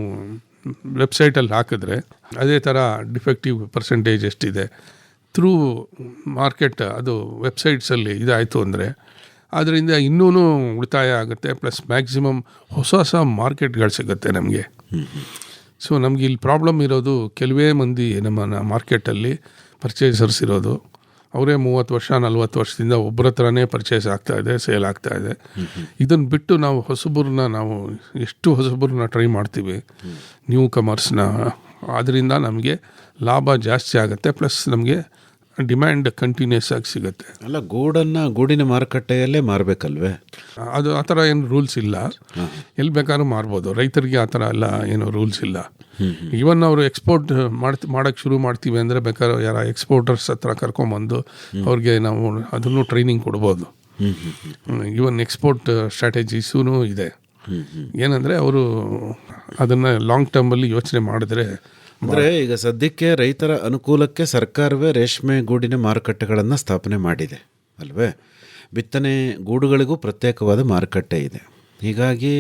ವೆಬ್ಸೈಟಲ್ಲಿ ಹಾಕಿದ್ರೆ, ಅದೇ ಥರ ಡಿಫೆಕ್ಟಿವ್ ಪರ್ಸೆಂಟೇಜ್ ಎಷ್ಟಿದೆ ಥ್ರೂ ಮಾರ್ಕೆಟ್ ಅದು ವೆಬ್ಸೈಟ್ಸಲ್ಲಿ ಇದಾಯಿತು ಅಂದರೆ ಅದರಿಂದ ಇನ್ನೂ ಉಳಿತಾಯ ಆಗುತ್ತೆ. ಪ್ಲಸ್ ಮ್ಯಾಕ್ಸಿಮಮ್ ಹೊಸ ಮಾರ್ಕೆಟ್ಗಳು ಸಿಗುತ್ತೆ ನಮಗೆ. ಸೊ ನಮಗೆ ಇಲ್ಲಿ ಪ್ರಾಬ್ಲಮ್ ಇರೋದು ಕೆಲವೇ ಮಂದಿ ನಮ್ಮ ಮಾರ್ಕೆಟಲ್ಲಿ ಪರ್ಚೇಸರ್ಸ್ ಇರೋದು. ಅವರೇ 30 ವರ್ಷ 40 ವರ್ಷದಿಂದ ಒಬ್ಬರ ಹತ್ರನೇ ಪರ್ಚೇಸ್ ಆಗ್ತಾಯಿದೆ, ಸೇಲ್ ಆಗ್ತಾಯಿದೆ. ಇದನ್ನು ಬಿಟ್ಟು ನಾವು ಹೊಸಬರನ್ನ ಎಷ್ಟು ಹೊಸಬರನ್ನ ಟ್ರೈ ಮಾಡ್ತೀವಿ, ನ್ಯೂ ಕಮರ್ಸ್ನ ಅದರಿಂದ ನಮಗೆ ಲಾಭ ಜಾಸ್ತಿ ಆಗುತ್ತೆ, ಪ್ಲಸ್ ನಮಗೆ ಡಿಮ್ಯಾಂಡ್ ಕಂಟಿನ್ಯೂಸ್ ಆಗಿ ಸಿಗುತ್ತೆ. ಅಲ್ಲ, ಗೂಡಿನ ಮಾರುಕಟ್ಟೆಯಲ್ಲೇ ಮಾರಬೇಕಲ್ವೇ? ಅದು ಆ ಥರ ಏನು ರೂಲ್ಸ್ ಇಲ್ಲ, ಎಲ್ಲಿ ಬೇಕಾದ್ರೂ ಮಾರ್ಬೋದು. ರೈತರಿಗೆ ಆ ಥರ ಎಲ್ಲ ಏನು ರೂಲ್ಸ್ ಇಲ್ಲ. ಈವನ್ ಅವರು ಎಕ್ಸ್ಪೋರ್ಟ್ ಮಾಡೋಕ್ಕೆ ಶುರು ಮಾಡ್ತೀವಿ ಅಂದರೆ ಬೇಕಾದ್ರೆ ಯಾರ ಎಕ್ಸ್ಪೋರ್ಟರ್ಸ್ ಹತ್ರ ಕರ್ಕೊಂಬಂದು ಅವ್ರಿಗೆ ನಾವು ಅದನ್ನು ಟ್ರೈನಿಂಗ್ ಕೊಡ್ಬೋದು. ಈವನ್ ಎಕ್ಸ್ಪೋರ್ಟ್ ಸ್ಟ್ರಾಟಜೀಸೂ ಇದೆ. ಏನಂದರೆ ಅವರು ಅದನ್ನು ಲಾಂಗ್ ಟರ್ಮಲ್ಲಿ ಯೋಚನೆ ಮಾಡಿದ್ರೆ, ಅಂದರೆ ಈಗ ಸದ್ಯಕ್ಕೆ ರೈತರ ಅನುಕೂಲಕ್ಕೆ ಸರ್ಕಾರವೇ ರೇಷ್ಮೆ ಗೂಡಿನ ಮಾರುಕಟ್ಟೆಗಳನ್ನು ಸ್ಥಾಪನೆ ಮಾಡಿದೆ ಅಲ್ವೇ? ಬಿತ್ತನೆ ಗೂಡುಗಳಿಗೂ ಪ್ರತ್ಯೇಕವಾದ ಮಾರುಕಟ್ಟೆ ಇದೆ. ಹೀಗಾಗಿ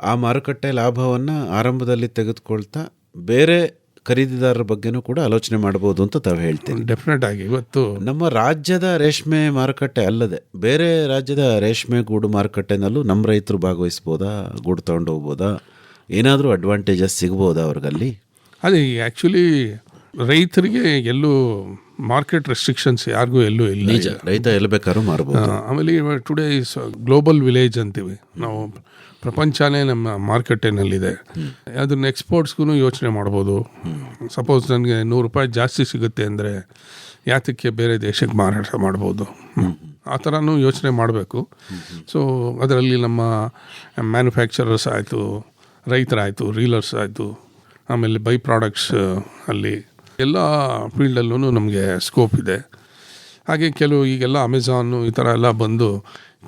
ಆ ಮಾರುಕಟ್ಟೆ ಲಾಭವನ್ನು ಆರಂಭದಲ್ಲಿ ತೆಗೆದುಕೊಳ್ತಾ ಬೇರೆ ಖರೀದಿದಾರರ ಬಗ್ಗೆನೂ ಕೂಡ ಆಲೋಚನೆ ಮಾಡ್ಬೋದು ಅಂತ ತಾವು ಹೇಳ್ತೀನಿ. ಡೆಫಿನೆಟ್ ಆಗಿ ಇವತ್ತು ನಮ್ಮ ರಾಜ್ಯದ ರೇಷ್ಮೆ ಮಾರುಕಟ್ಟೆ ಅಲ್ಲದೆ ಬೇರೆ ರಾಜ್ಯದ ರೇಷ್ಮೆ ಗೂಡು ಮಾರುಕಟ್ಟೆನಲ್ಲೂ ನಮ್ಮ ರೈತರು ಭಾಗವಹಿಸ್ಬೋದಾ? ಗೂಡು ತೊಗೊಂಡು ಹೋಗ್ಬೋದಾ? ಏನಾದರೂ ಅಡ್ವಾಂಟೇಜಸ್ ಸಿಗ್ಬೋದಾ ಅವ್ರಿಗಲ್ಲಿ? ಅದೇ ಆ್ಯಕ್ಚುಲಿ ರೈತರಿಗೆ ಎಲ್ಲೂ ಮಾರ್ಕೆಟ್ ರೆಸ್ಟ್ರಿಕ್ಷನ್ಸ್ ಯಾರಿಗೂ ಎಲ್ಲೂ ಇಲ್ಲ. ನಿಜ, ರೈತ ಎಲ್ಲಿ ಬೇಕಾದ್ರೂ ಮಾರ್ಬೋದು. ಆಮೇಲೆ ಟುಡೇ ಇಸ್ ಗ್ಲೋಬಲ್ ವಿಲೇಜ್ ಅಂತೀವಿ ನಾವು. ಪ್ರಪಂಚನೇ ನಮ್ಮ ಮಾರ್ಕೆಟಿನಲ್ಲಿದೆ. ಅದನ್ನ ಎಕ್ಸ್ಪೋರ್ಟ್ಸ್ಗೂ ಯೋಚನೆ ಮಾಡ್ಬೋದು. ಸಪೋಸ್ ನನಗೆ ₹100 ಜಾಸ್ತಿ ಸಿಗುತ್ತೆ ಅಂದರೆ ಯಾತಕ್ಕೆ ಬೇರೆ ದೇಶಕ್ಕೆ ಮಾರಾಟ ಮಾಡ್ಬೋದು, ಆ ಥರನೂ ಯೋಚನೆ ಮಾಡಬೇಕು. ಸೊ ಅದರಲ್ಲಿ ನಮ್ಮ ಮ್ಯಾನುಫ್ಯಾಕ್ಚರರ್ಸ್ ಆಯಿತು, ರೈತರಾಯಿತು, ರೀಲರ್ಸ್ ಆಯಿತು, ಆಮೇಲೆ ಬೈ ಪ್ರಾಡಕ್ಟ್ಸ್ ಅಲ್ಲಿ ಎಲ್ಲ ಫೀಲ್ಡಲ್ಲೂ ನಮಗೆ ಸ್ಕೋಪ್ ಇದೆ. ಹಾಗೆ ಈಗೆಲ್ಲ ಅಮೆಝಾನು ಈ ಥರ ಎಲ್ಲ ಬಂದು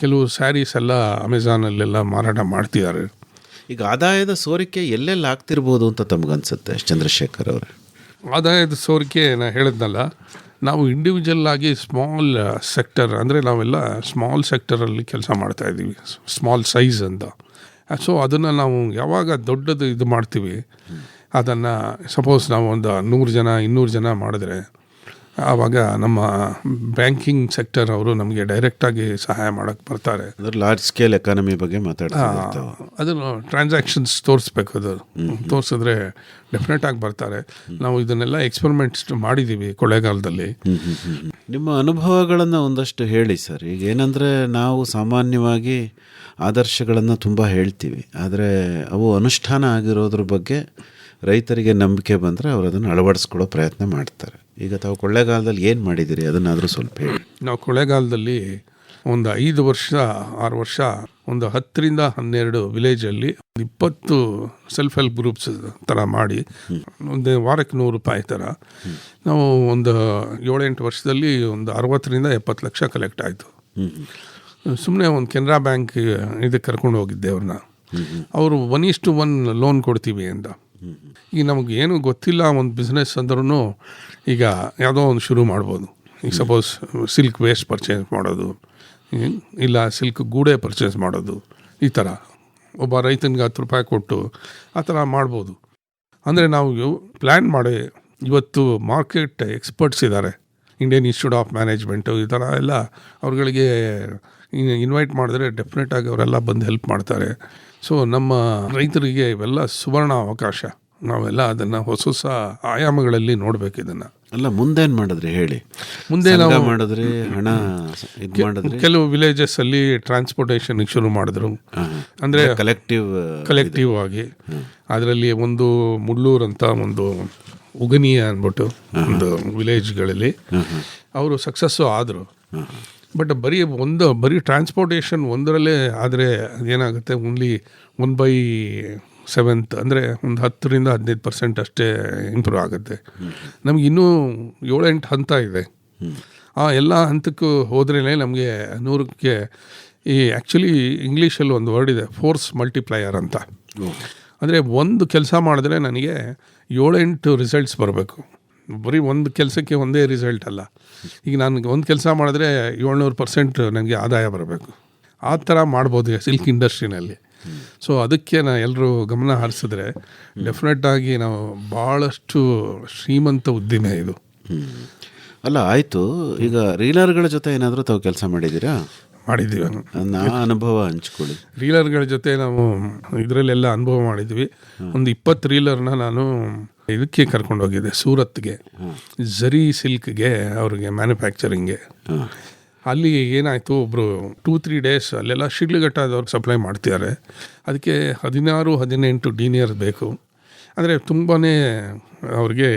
ಕೆಲವು ಸ್ಯಾರೀಸ್ ಎಲ್ಲ ಅಮೆಝಾನಲ್ಲೆಲ್ಲ ಮಾರಾಟ ಮಾಡ್ತಿದ್ದಾರೆ. ಈಗ ಆದಾಯದ ಸೋರಿಕೆ ಎಲ್ಲೆಲ್ಲಿ ಆಗ್ತಿರ್ಬೋದು ಅಂತ ತಮಗನ್ಸುತ್ತೆ ಚಂದ್ರಶೇಖರ್ ಅವರೇ? ಆದಾಯದ ಸೋರಿಕೆ ನಾನು ಹೇಳಿದ್ನಲ್ಲ, ನಾವು ಇಂಡಿವಿಜುವಲ್ ಆಗಿ ಸ್ಮಾಲ್ ಸೆಕ್ಟರ್ ಅಂದರೆ ನಾವೆಲ್ಲ ಸ್ಮಾಲ್ ಸೆಕ್ಟರಲ್ಲಿ ಕೆಲಸ ಮಾಡ್ತಾಯಿದ್ದೀವಿ, ಸ್ಮಾಲ್ ಸೈಜ್ ಅಂತ. ಸೊ ಅದನ್ನು ನಾವು ಯಾವಾಗ ದೊಡ್ಡದು ಇದು ಮಾಡ್ತೀವಿ, ಅದನ್ನು ಸಪೋಸ್ ನಾವು ಒಂದು 100 ಜನ 200 ಜನ ಮಾಡಿದ್ರೆ ಆವಾಗ ನಮ್ಮ ಬ್ಯಾಂಕಿಂಗ್ ಸೆಕ್ಟರ್ ಅವರು ನಮಗೆ ಡೈರೆಕ್ಟಾಗಿ ಸಹಾಯ ಮಾಡೋಕ್ಕೆ ಬರ್ತಾರೆ. ಲಾರ್ಜ್ ಸ್ಕೇಲ್ ಎಕಾನಮಿ ಬಗ್ಗೆ ಮಾತಾಡ್ತಾರೆ. ಅದನ್ನು ಟ್ರಾನ್ಸಾಕ್ಷನ್ಸ್ ತೋರಿಸ್ಬೇಕು. ಅದು ತೋರಿಸಿದ್ರೆ ಡೆಫಿನೆಟಾಗಿ ಬರ್ತಾರೆ. ನಾವು ಇದನ್ನೆಲ್ಲ ಎಕ್ಸ್ಪೆರಿಮೆಂಟ್ಸ್ ಮಾಡಿದ್ದೀವಿ ಕೊಳ್ಳೇಗಾಲದಲ್ಲಿ. ನಿಮ್ಮ ಅನುಭವಗಳನ್ನು ಒಂದಷ್ಟು ಹೇಳಿ ಸರ್. ಈಗ ಏನಂದರೆ ನಾವು ಸಾಮಾನ್ಯವಾಗಿ ಆದರ್ಶಗಳನ್ನು ತುಂಬ ಹೇಳ್ತೀವಿ, ಆದರೆ ಅವು ಅನುಷ್ಠಾನ ಆಗಿರೋದ್ರ ಬಗ್ಗೆ ರೈತರಿಗೆ ನಂಬಿಕೆ ಬಂದರೆ ಅವರು ಅದನ್ನು ಅಳವಡಿಸ್ಕೊಳ್ಳೋ ಪ್ರಯತ್ನ ಮಾಡ್ತಾರೆ. ಈಗ ತಾವು ಕೊಳ್ಳೇಗಾಲದಲ್ಲಿ ಏನು ಮಾಡಿದ್ದೀರಿ ಅದನ್ನಾದರೂ ಸ್ವಲ್ಪ ಹೇಳಿ. ನಾವು ಕೊಳ್ಳೇಗಾಲದಲ್ಲಿ ಒಂದು 5 ವರ್ಷ 6 ವರ್ಷ ಒಂದು 10ರಿಂದ 12 ವಿಲೇಜಲ್ಲಿ 20 ಸೆಲ್ಫ್ ಹೆಲ್ಪ್ ಗ್ರೂಪ್ಸ್ ಥರ ಮಾಡಿ ಒಂದು ವಾರಕ್ಕೆ ₹100 ಥರ ನಾವು ಒಂದು 7-8 ವರ್ಷದಲ್ಲಿ ಒಂದು 60ರಿಂದ 70 ಲಕ್ಷ ಕಲೆಕ್ಟ್ ಆಯಿತು. ಸುಮ್ಮನೆ ಒಂದು ಕೆನರಾ ಬ್ಯಾಂಕ್ ಇದಕ್ಕೆ ಕರ್ಕೊಂಡು ಹೋಗಿದ್ದೆ ಅವ್ರನ್ನ. ಅವರು 1:1 ಲೋನ್ ಕೊಡ್ತೀವಿ ಅಂತ. ಈಗ ನಮಗೆ ಏನು ಗೊತ್ತಿಲ್ಲ ಒಂದು ಬಿಸ್ನೆಸ್ ಅಂದ್ರೂ ಈಗ ಯಾವುದೋ ಒಂದು ಶುರು ಮಾಡ್ಬೋದು. ಈಗ ಸಪೋಸ್ ಸಿಲ್ಕ್ ವೇಸ್ಟ್ ಪರ್ಚೇಸ್ ಮಾಡೋದು, ಇಲ್ಲ ಸಿಲ್ಕ್ ಗೂಡೆ ಪರ್ಚೇಸ್ ಮಾಡೋದು, ಈ ಥರ ಒಬ್ಬ ರೈತನಿಗೆ ₹10 ಕೊಟ್ಟು ಆ ಥರ ಮಾಡ್ಬೋದು. ಅಂದರೆ ನಾವು ಪ್ಲ್ಯಾನ್ ಮಾಡಿ ಇವತ್ತು ಮಾರ್ಕೆಟ್ ಎಕ್ಸ್ಪರ್ಟ್ಸ್ ಇದ್ದಾರೆ, ಇಂಡಿಯನ್ ಇನ್ಸ್ಟಿಟ್ಯೂಟ್ ಆಫ್ ಮ್ಯಾನೇಜ್ಮೆಂಟು ಈ ಥರ ಎಲ್ಲ ಅವ್ರುಗಳಿಗೆ ಇನ್ವೈಟ್ ಮಾಡಿದ್ರೆ ಡೆಫಿನೆಟಾಗಿ ಅವರೆಲ್ಲ ಬಂದು ಹೆಲ್ಪ್ ಮಾಡ್ತಾರೆ. ಸೊ ನಮ್ಮ ರೈತರಿಗೆ ಇವೆಲ್ಲ ಸುವರ್ಣ ಅವಕಾಶ. ನಾವೆಲ್ಲ ಅದನ್ನು ಹೊಸ ಆಯಾಮಗಳಲ್ಲಿ ನೋಡಬೇಕು. ಇದನ್ನು ಅಲ್ಲ, ಮುಂದೇನು ಮಾಡಿದ್ರಿ ಹೇಳಿ. ಮುಂದೆ ನಾವು ಮಾಡಿದ್ರಿ, ಹಣ ಇದು ಮಾಡಿದ್ರಿ. ಕೆಲವು ವಿಲೇಜಸ್ ಅಲ್ಲಿ ಟ್ರಾನ್ಸ್ಪೋರ್ಟೇಷನ್ ಶುರು ಮಾಡಿದ್ರು. ಅಂದರೆ ಕಲೆಕ್ಟಿವ್ ಆಗಿ ಅದರಲ್ಲಿ ಒಂದು ಮುಳ್ಳೂರು ಅಂತ ಒಂದು ಉಗನಿಯ ಅಂದ್ಬಿಟ್ಟು ಒಂದು ವಿಲೇಜ್ಗಳಲ್ಲಿ ಅವರು ಸಕ್ಸಸ್ಸು ಆದರು. ಬಟ್ ಬರೀ ಟ್ರಾನ್ಸ್ಪೋರ್ಟೇಷನ್ ಒಂದರಲ್ಲೇ ಆದರೆ ಏನಾಗುತ್ತೆ, ಓನ್ಲಿ 1/7 ಅಂದರೆ ಒಂದು 10-15% ಅಷ್ಟೇ ಇಂಪ್ರೂವ್ ಆಗುತ್ತೆ. ನಮ್ಗೆ ಇನ್ನೂ 7-8 ಹಂತ ಇದೆ. ಆ ಎಲ್ಲ ಹಂತಕ್ಕೂ ಹೋದ್ರೇ ನಮಗೆ 100ಕ್ಕೆ ಆ್ಯಕ್ಚುಲಿ ಇಂಗ್ಲೀಷಲ್ಲಿ ಒಂದು ವರ್ಡ್ ಇದೆ, ಫೋರ್ಸ್ ಮಲ್ಟಿಪ್ಲೈಯರ್ ಅಂತ. ಅಂದರೆ ಒಂದು ಕೆಲಸ ಮಾಡಿದ್ರೆ ನನಗೆ 7-8 ರಿಸಲ್ಟ್ಸ್ ಬರಬೇಕು. ಬರೀ ಒಂದು ಕೆಲಸಕ್ಕೆ ಒಂದೇ ರಿಸಲ್ಟ್ ಅಲ್ಲ. ಈಗ ನಾನು ಒಂದು ಕೆಲಸ ಮಾಡಿದ್ರೆ 700% ನನಗೆ ಆದಾಯ ಬರಬೇಕು. ಆ ಥರ ಮಾಡ್ಬೋದು ಸಿಲ್ಕ್ ಇಂಡಸ್ಟ್ರಿನಲ್ಲಿ. ಸೊ ಅದಕ್ಕೆ ಎಲ್ಲರೂ ಗಮನ ಹರಿಸಿದ್ರೆ ಡೆಫಿನೆಟ್ಟಾಗಿ ನಾವು ಭಾಳಷ್ಟು ಶ್ರೀಮಂತ ಉದ್ದಿಮೆ ಇದು. ಅಲ್ಲ, ಆಯಿತು. ಈಗ ರೀಲರ್ಗಳ ಜೊತೆ ಏನಾದರೂ ತಾವು ಕೆಲಸ ಮಾಡಿದ್ದೀರಾ? ಮಾಡಿದ್ದೀವಿ. ಅನುಭವ ಹಂಚ್ಕೊಳ್ಳಿ. ರೀಲರ್ಗಳ ಜೊತೆ ನಾವು ಇದರಲ್ಲೆಲ್ಲ ಅನುಭವ ಮಾಡಿದ್ವಿ. ಒಂದು 20 ರೀಲರ್ನ ನಾನು ಇದಕ್ಕೆ ಕರ್ಕೊಂಡೋಗಿದ್ದೆ, ಸೂರತ್ಗೆ, ಝರಿ ಸಿಲ್ಕ್ಗೆ, ಅವ್ರಿಗೆ ಮ್ಯಾನುಫ್ಯಾಕ್ಚರಿಂಗ್ಗೆ. ಅಲ್ಲಿ ಏನಾಯಿತು, ಒಬ್ಬರು 2-3 ಡೇಸ್ ಅಲ್ಲೆಲ್ಲ ಶಿಡ್ಲಘಟ್ಟದವ್ರಿಗೆ ಸಪ್ಲೈ ಮಾಡ್ತಿದ್ದಾರೆ. ಅದಕ್ಕೆ 16-18 ಡೀನಿಯರ್ ಬೇಕು. ಅಂದರೆ ತುಂಬಾ ಅವ್ರಿಗೆ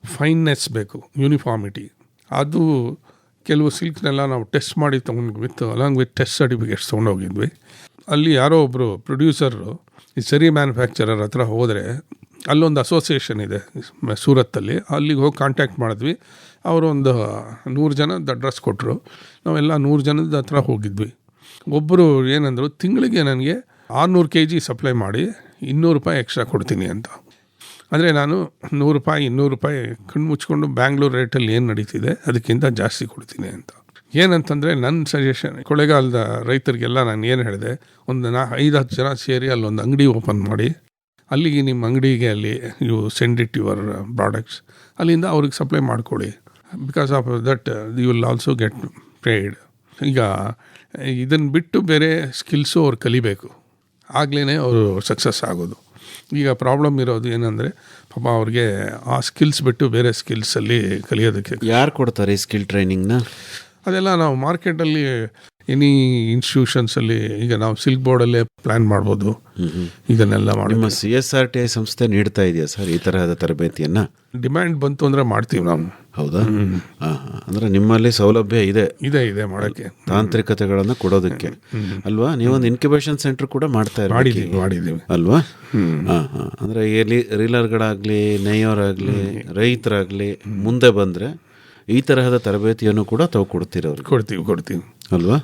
ಫೈನ್ನೆಸ್ ಬೇಕು, ಯೂನಿಫಾರ್ಮಿಟಿ. ಅದು ಕೆಲವು ಸಿಲ್ಕ್ನೆಲ್ಲ ನಾವು ಟೆಸ್ಟ್ ಮಾಡಿ ತೊಗೊಂಡು ಅಲಾಂಗ್ ವಿತ್ ಟೆಸ್ಟ್ ಸರ್ಟಿಫಿಕೇಟ್ಸ್ ತೊಗೊಂಡೋಗಿದ್ವಿ. ಅಲ್ಲಿ ಯಾರೋ ಒಬ್ಬರು ಪ್ರೊಡ್ಯೂಸರು ಈ ಸರಿ ಮ್ಯಾನುಫ್ಯಾಕ್ಚರರ್ ಹತ್ರ ಹೋದರೆ ಅಲ್ಲೊಂದು ಅಸೋಸಿಯೇಷನ್ ಇದೆ ಸೂರತ್ತಲ್ಲಿ, ಅಲ್ಲಿಗೆ ಹೋಗಿ ಕಾಂಟ್ಯಾಕ್ಟ್ ಮಾಡಿದ್ವಿ. ಅವರು ಒಂದು 100 ಜನದ ಅಡ್ರೆಸ್ ಕೊಟ್ಟರು. ನಾವೆಲ್ಲ 100 ಜನದ ಹತ್ರ ಹೋಗಿದ್ವಿ. ಒಬ್ಬರು ಏನಂದರು, ತಿಂಗಳಿಗೆ ನನಗೆ 600 kg ಸಪ್ಲೈ ಮಾಡಿ $200 ಎಕ್ಸ್ಟ್ರಾ ಕೊಡ್ತೀನಿ ಅಂತ. ಅಂದರೆ ನಾನು $100 $200 ಕಣ್ಣು ಮುಚ್ಕೊಂಡು ಬ್ಯಾಂಗ್ಳೂರು ರೇಟಲ್ಲಿ ಏನು ನಡೀತಿದೆ ಅದಕ್ಕಿಂತ ಜಾಸ್ತಿ ಕೊಡ್ತೀನಿ ಅಂತ. ಏನಂತಂದರೆ ನನ್ನ ಸಜೆಷನ್, ಕೊಳ್ಳೇಗಾಲದ ರೈತರಿಗೆಲ್ಲ ನಾನು ಏನು ಹೇಳಿದೆ, ಒಂದು 5-10 ಜನ ಸೇರಿ ಅಲ್ಲೊಂದು ಅಂಗಡಿ ಓಪನ್ ಮಾಡಿ, ಅಲ್ಲಿಗೆ ನಿಮ್ಮ ಅಂಗಡಿಗೆ ಅಲ್ಲಿ you send it your products, ಅಲ್ಲಿಂದ ಅವ್ರಿಗೆ ಸಪ್ಲೈ ಮಾಡಿಕೊಡಿ. Because of that you will also get paid. ಈಗ ಇದನ್ನು ಬಿಟ್ಟು ಬೇರೆ ಸ್ಕಿಲ್ಸು ಅವ್ರು ಕಲಿಬೇಕು, ಆಗಲೇ ಅವರು ಸಕ್ಸಸ್ ಆಗೋದು. ಈಗ ಪ್ರಾಬ್ಲಮ್ ಇರೋದು ಏನಂದರೆ ಪಾಪ ಅವ್ರಿಗೆ ಆ ಸ್ಕಿಲ್ಸ್ ಬಿಟ್ಟು ಬೇರೆ ಸ್ಕಿಲ್ಸಲ್ಲಿ ಕಲಿಯೋದಕ್ಕೆ ಯಾರು ಕೊಡ್ತಾರೆ ಈ ಸ್ಕಿಲ್ ಟ್ರೈನಿಂಗ್ನ? ಅದೆಲ್ಲ ನಾವು ಮಾರ್ಕೆಟಲ್ಲಿ ಎನಿ ಇನ್ಸ್ಟಿಟ್ಯೂಷನ್ಸಲ್ಲಿ, ಈಗ ನಾವು ಸಿಲ್ಕ್ ಬೋರ್ಡಲ್ಲೇ ಪ್ಲ್ಯಾನ್ ಮಾಡ್ಬೋದು. ಇದನ್ನೆಲ್ಲ ಮಾಡಿ ನಿಮ್ಮ CSRTI ಸಂಸ್ಥೆ ನೀಡ್ತಾ ಇದೆಯಾ ಸರ್ ಈ ತರಹದ ತರಬೇತಿಯನ್ನು? ಡಿಮ್ಯಾಂಡ್ ಬಂತು ಅಂದರೆ ಮಾಡ್ತೀವಿ ನಾವು. ಹೌದಾ? ಅಂದರೆ ನಿಮ್ಮಲ್ಲಿ ಸೌಲಭ್ಯ ಇದೆ ಇದೆ ಮಾಡೋಕ್ಕೆ, ತಾಂತ್ರಿಕತೆಗಳನ್ನು ಕೊಡೋದಕ್ಕೆ ಅಲ್ವಾ? ನೀವೊಂದು ಇನ್ಕ್ಯುಬೇಷನ್ ಸೆಂಟರ್ ಕೂಡ ಮಾಡ್ತಾ ಮಾಡಿದ್ದೀವಿ ಅಲ್ವಾ? ಅಂದರೆ ರೀಲರ್ಗಳಾಗಲಿ, ನೇಯೋರಾಗಲಿ, ರೈತರಾಗಲಿ ಮುಂದೆ ಬಂದರೆ ಈ ತರಹದ ತರಬೇತಿಯನ್ನು ಕೂಡ ತಾವು ಕೊಡ್ತೀರವ್ರಿಗೆ? ಕೊಡ್ತೀವಿ ಅಲ್ವಾ?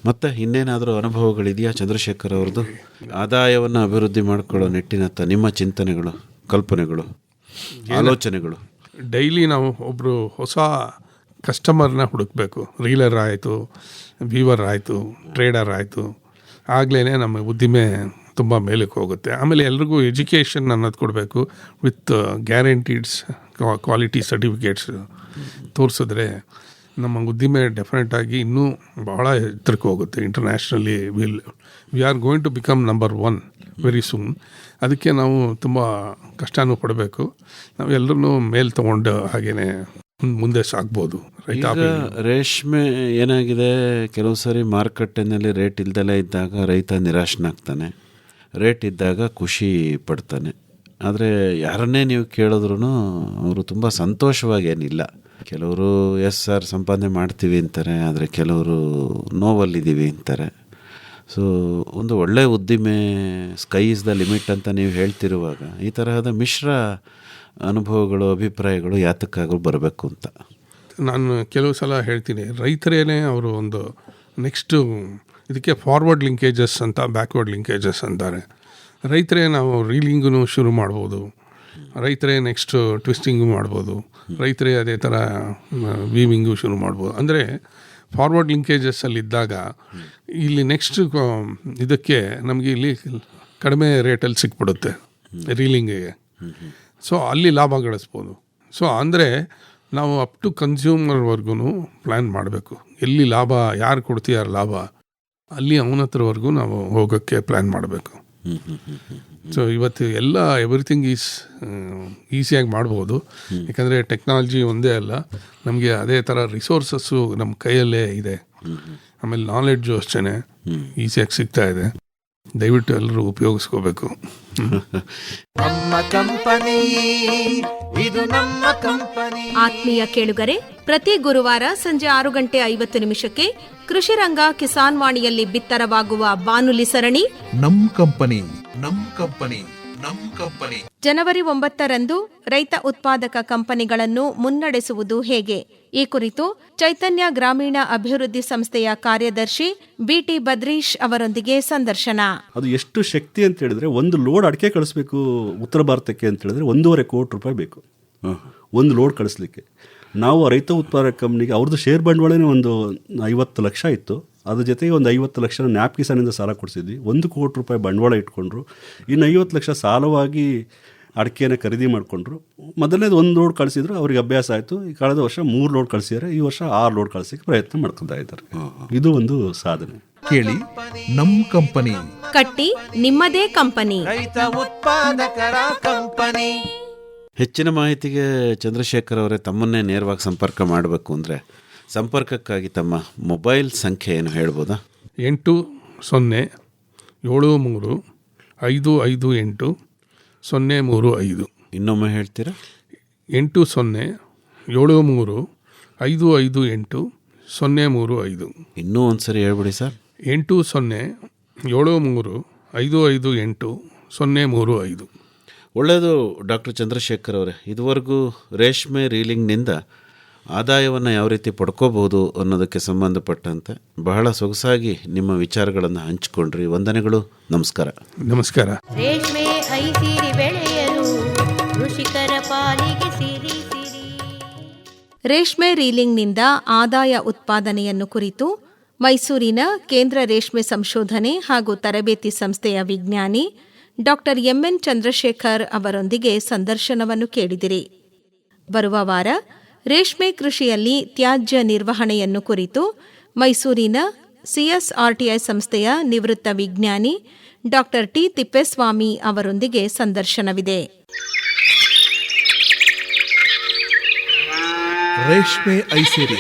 ಮತ್ತೆ ಇನ್ನೇನಾದರೂ ಅನುಭವಗಳಿದೆಯಾ ಚಂದ್ರಶೇಖರ್ ಅವ್ರದ್ದು? ಆದಾಯವನ್ನು ಅಭಿವೃದ್ಧಿ ಮಾಡಿಕೊಳ್ಳೋ ನಿಟ್ಟಿನತ್ತ ನಿಮ್ಮ ಚಿಂತನೆಗಳು, ಕಲ್ಪನೆಗಳು, ಆಲೋಚನೆಗಳು? ಡೈಲಿ ನಾವು ಒಬ್ಬರು ಹೊಸ ಕಸ್ಟಮರ್ನ ಹುಡುಕಬೇಕು. ರೀಲರ್ ಆಯಿತು, ವೀವರ್ ಆಯಿತು, ಟ್ರೇಡರ್ ಆಯಿತು, ಆಗಲೇ ನಮ್ಮ ಉದ್ದಿಮೆ ತುಂಬ ಮೇಲಕ್ಕೆ ಹೋಗುತ್ತೆ. ಆಮೇಲೆ ಎಲ್ರಿಗೂ ಎಜುಕೇಷನ್ ಅನ್ನೋದು ಕೊಡಬೇಕು ವಿತ್ ಗ್ಯಾರಂಟೀಡ್ಸ್ ಕ್ವಾಲಿಟಿ ಸರ್ಟಿಫಿಕೇಟ್ಸ್ ತೋರಿಸಿದ್ರೆ ನಮ್ಮ ಉದ್ದಿಮೆ ಡೆಫಿನೆಟಾಗಿ ಇನ್ನೂ ಭಾಳ ಎತ್ತರಕ್ಕೆ ಹೋಗುತ್ತೆ. Internationally we are going to become number 1 very soon. ಅದಕ್ಕೆ ನಾವು ತುಂಬ ಕಷ್ಟನೂ ಪಡಬೇಕು. ನಾವು ಎಲ್ಲರೂ ಮೇಲೆ ತೊಗೊಂಡು ಹಾಗೇ ಮುಂದೆ ಸಾಗ್ಬೋದು. ಈಗ ರೇಷ್ಮೆ ಏನಾಗಿದೆ, ಕೆಲವು ಸರಿ ಮಾರುಕಟ್ಟೆನಲ್ಲಿ ರೇಟ್ ಇಲ್ದಲೇ ಇದ್ದಾಗ ರೈತ ನಿರಾಶನಾಗ್ತಾನೆ, ರೇಟ್ ಇದ್ದಾಗ ಖುಷಿ ಪಡ್ತಾನೆ. ಆದರೆ ಯಾರನ್ನೇ ನೀವು ಕೇಳಿದ್ರೂ ಅವರು ತುಂಬ ಸಂತೋಷವಾಗಿ ಏನಿಲ್ಲ. ಕೆಲವರು ಎಸ್ ಸರ್ ಸಂಪಾದನೆ ಮಾಡ್ತೀವಿ ಅಂತಾರೆ, ಆದರೆ ಕೆಲವರು ನೋವಲ್ಲಿದ್ದೀವಿ ಅಂತಾರೆ. ಸೊ ಒಂದು ಒಳ್ಳೆಯ ಉದ್ದಿಮೆ, ಸ್ಕೈ ಇಸ್ ದ ಲಿಮಿಟ್ ಅಂತ ನೀವು ಹೇಳ್ತಿರುವಾಗ ಈ ತರಹದ ಮಿಶ್ರ ಅನುಭವಗಳು, ಅಭಿಪ್ರಾಯಗಳು ಯಾತಕ್ಕಾದ್ರೂ ಬರಬೇಕು ಅಂತ ನಾನು ಕೆಲವು ಸಲ ಹೇಳ್ತೀನಿ. ರೈತರೇನೆ ಅವರು ಒಂದು ನೆಕ್ಸ್ಟು ಇದಕ್ಕೆ ಫಾರ್ವರ್ಡ್ ಲಿಂಕೇಜಸ್ ಅಂತ, ಬ್ಯಾಕ್ವರ್ಡ್ ಲಿಂಕೇಜಸ್ ಅಂತಾರೆ. ರೈತರೇ ನಾವು ರೀಲಿಂಗೂ ಶುರು ಮಾಡ್ಬೋದು, ರೈತರೇ ನೆಕ್ಸ್ಟು ಟ್ವಿಸ್ಟಿಂಗು ಮಾಡ್ಬೋದು, ರೈತರೇ ಅದೇ ಥರ ವೀವಿಂಗು ಶುರು ಮಾಡ್ಬೋದು. ಅಂದರೆ ಫಾರ್ವರ್ಡ್ ಲಿಂಕೇಜಸ್ಸಲ್ಲಿದ್ದಾಗ ಇಲ್ಲಿ ನೆಕ್ಸ್ಟ್ ಇದಕ್ಕೆ ನಮಗೆ ಇಲ್ಲಿ ಕಡಿಮೆ ರೇಟಲ್ಲಿ ಸಿಕ್ಬಿಡುತ್ತೆ ರೀಲಿಂಗಿಗೆ. ಸೊ ಅಲ್ಲಿ ಲಾಭ ಗಳಿಸ್ಬೋದು. ಸೊ ಅಂದರೆ ನಾವು ಅಪ್ ಟು ಕನ್ಸ್ಯೂಮರ್ವರೆಗೂ ಪ್ಲ್ಯಾನ್ ಮಾಡಬೇಕು. ಎಲ್ಲಿ ಲಾಭ, ಯಾರು ಕೊಡ್ತೀಯಾರ ಲಾಭ, ಅಲ್ಲಿ ಅವನ ಹತ್ರವರೆಗೂ ನಾವು ಹೋಗೋಕ್ಕೆ ಪ್ಲ್ಯಾನ್ ಮಾಡಬೇಕು. ಸೊ ಇವತ್ತು ಎಲ್ಲ ಎವ್ರಿಥಿಂಗ್ ಈಸಿಯಾಗಿ ಮಾಡ್ಬೋದು. ಯಾಕಂದರೆ ಟೆಕ್ನಾಲಜಿ ಒಂದೇ ಅಲ್ಲ, ನಮಗೆ ಅದೇ ಥರ ರಿಸೋರ್ಸಸ್ಸು ನಮ್ಮ ಕೈಯಲ್ಲೇ ಇದೆ. ಆಮೇಲೆ ನಾಲೆಡ್ಜು ಅಷ್ಟೇ ಈಸಿಯಾಗಿ ಸಿಗ್ತಾ ಇದೆ. ದಯವಿಟ್ಟು ಎಲ್ಲರೂ ಉಪಯೋಗಿಸ್ಕೋಬೇಕು. ಆತ್ಮೀಯ ಕೇಳುಗರೆ, ಪ್ರತಿ ಗುರುವಾರ ಸಂಜೆ 6:50 ಕೃಷಿ ರಂಗ ಕಿಸಾನ್ ವಾಣಿಯಲ್ಲಿ ಬಿತ್ತರವಾಗುವ ಬಾನುಲಿ ಸರಣಿ ನಮ್ ಕಂಪನಿ, ನಮ್ ಕಂಪನಿ, ನಮ್ ಕಂಪನಿ. ಜನವರಿ 9ರಂದು ರೈತ ಉತ್ಪಾದಕ ಕಂಪನಿಗಳನ್ನು ಮುನ್ನಡೆಸುವುದು ಹೇಗೆ, ಈ ಕುರಿತು ಚೈತನ್ಯ ಗ್ರಾಮೀಣ ಅಭಿವೃದ್ಧಿ ಸಂಸ್ಥೆಯ ಕಾರ್ಯದರ್ಶಿ BT ಬದ್ರೀಶ್ ಅವರೊಂದಿಗೆ ಸಂದರ್ಶನ. ಅದು ಎಷ್ಟು ಶಕ್ತಿ ಅಂತ ಹೇಳಿದ್ರೆ, ಒಂದು ಲೋಡ್ ಅಡಿಕೆ ಕಳಿಸ್ಬೇಕು ಉತ್ತರ ಭಾರತಕ್ಕೆ ಅಂತ ಹೇಳಿದ್ರೆ $1.25 ಕೋಟಿ ಬೇಕು ಒಂದು ಲೋಡ್ ಕಳಿಸ್ಲಿಕ್ಕೆ. ನಾವು ರೈತ ಉತ್ಪಾದಕ ಕಂಪ್ನಿಗೆ ಅವ್ರದ್ದು ಶೇರ್ ಬಂಡವಾಳನೇ ಒಂದು 50 ಲಕ್ಷ ಇತ್ತು. ಅದ್ರ ಜೊತೆಗೆ ಒಂದು 50 ಲಕ್ಷ ನ್ಯಾಪ್ ಕಿಸಾನಿಂದ ಸಾಲ ಕೊಡಿಸಿದ್ವಿ. $1 ಕೋಟಿ ಬಂಡವಾಳ ಇಟ್ಕೊಂಡ್ರು. ಇನ್ನು 50 ಲಕ್ಷ ಸಾಲವಾಗಿ ಅಡಿಕೆನ ಖರೀದಿ ಮಾಡಿಕೊಂಡ್ರು. ಮೊದಲನೇದು 1 ಲೋಡ್ ಕಳಿಸಿದ್ರು, ಅವ್ರಿಗೆ ಅಭ್ಯಾಸ ಆಯಿತು. ಈ ಕಳೆದ ವರ್ಷ 3 ಲೋಡ್ ಕಳಿಸಿದ್ದಾರೆ, ಈ ವರ್ಷ 6 ಲೋಡ್ ಕಳಿಸೋಕ್ಕೆ ಪ್ರಯತ್ನ ಮಾಡ್ಕೊತಾ ಇದ್ದಾರೆ. ಇದು ಒಂದು ಸಾಧನೆ. ಕೇಳಿ ನಮ್ ಕಂಪನಿ, ಕಟ್ಟಿ ನಿಮ್ಮದೇ ಕಂಪನಿ. ರೈತ ಉತ್ಪಾದಕರ ಕಂಪನಿ. ಹೆಚ್ಚಿನ ಮಾಹಿತಿಗೆ ಚಂದ್ರಶೇಖರ್ ಅವರೇ ತಮ್ಮನ್ನೇ ನೇರವಾಗಿ ಸಂಪರ್ಕ ಮಾಡಬೇಕು ಅಂದರೆ ಸಂಪರ್ಕಕ್ಕಾಗಿ ತಮ್ಮ ಮೊಬೈಲ್ ಸಂಖ್ಯೆ ಏನು ಹೇಳ್ಬೋದಾ? 8073 558 035. ಇನ್ನೊಮ್ಮೆ ಹೇಳ್ತೀರಾ? 8073558035. ಇನ್ನೂ ಒಂದ್ಸರಿ ಹೇಳ್ಬಿಡಿ ಸರ್. 8073558035. ಒಳ್ಳೆಯದು ಡಾಕ್ಟರ್ ಚಂದ್ರಶೇಖರ್ ಅವರೇ. ಇದುವರೆಗೂ ರೇಷ್ಮೆ ರೀಲಿಂಗ್ನಿಂದ ಆದಾಯವನ್ನು ಯಾವ ರೀತಿ ಪಡ್ಕೋಬಹುದು ಅನ್ನೋದಕ್ಕೆ ಸಂಬಂಧಪಟ್ಟಂತೆ ಬಹಳ ಸೊಗಸಾಗಿ ನಿಮ್ಮ ವಿಚಾರಗಳನ್ನು ಹಂಚಿಕೊಂಡ್ರಿ. ವಂದನೆಗಳು. ನಮಸ್ಕಾರ. ನಮಸ್ಕಾರ. ರೇಷ್ಮೆ ಐಸಿರಿ ಬೆಳೆಯಲು ಕೃಷಿಕರ ಪಾಲಿಗೆ ಸಿರಿ ಸಿರಿ. ರೇಷ್ಮೆ ರೀಲಿಂಗ್ನಿಂದ ಆದಾಯ ಉತ್ಪಾದನೆಯನ್ನು ಕುರಿತು ಮೈಸೂರಿನ ಕೇಂದ್ರ ರೇಷ್ಮೆ ಸಂಶೋಧನೆ ಹಾಗೂ ತರಬೇತಿ ಸಂಸ್ಥೆಯ ವಿಜ್ಞಾನಿ ಡಾಕ್ಟರ್ ಎಂಎನ್ ಚಂದ್ರಶೇಖರ್ ಅವರೊಂದಿಗೆ ಸಂದರ್ಶನವನ್ನು ಕೇಳಿದಿರಿ. ಬರುವ ವಾರ ರೇಷ್ಮೆ ಕೃಷಿಯಲ್ಲಿ ತ್ಯಾಜ್ಯ ನಿರ್ವಹಣೆಯನ್ನು ಕುರಿತು ಮೈಸೂರಿನ ಸಿಎಸ್ಆರ್ಟಿಐ ಸಂಸ್ಥೆಯ ನಿವೃತ್ತ ವಿಜ್ಞಾನಿ ಡಾಕ್ಟರ್ ಟಿ ತಿಪ್ಪೇಸ್ವಾಮಿ ಅವರೊಂದಿಗೆ ಸಂದರ್ಶನವಿದೆ. ರೇಷ್ಮೆ ಐಸಿರಿ.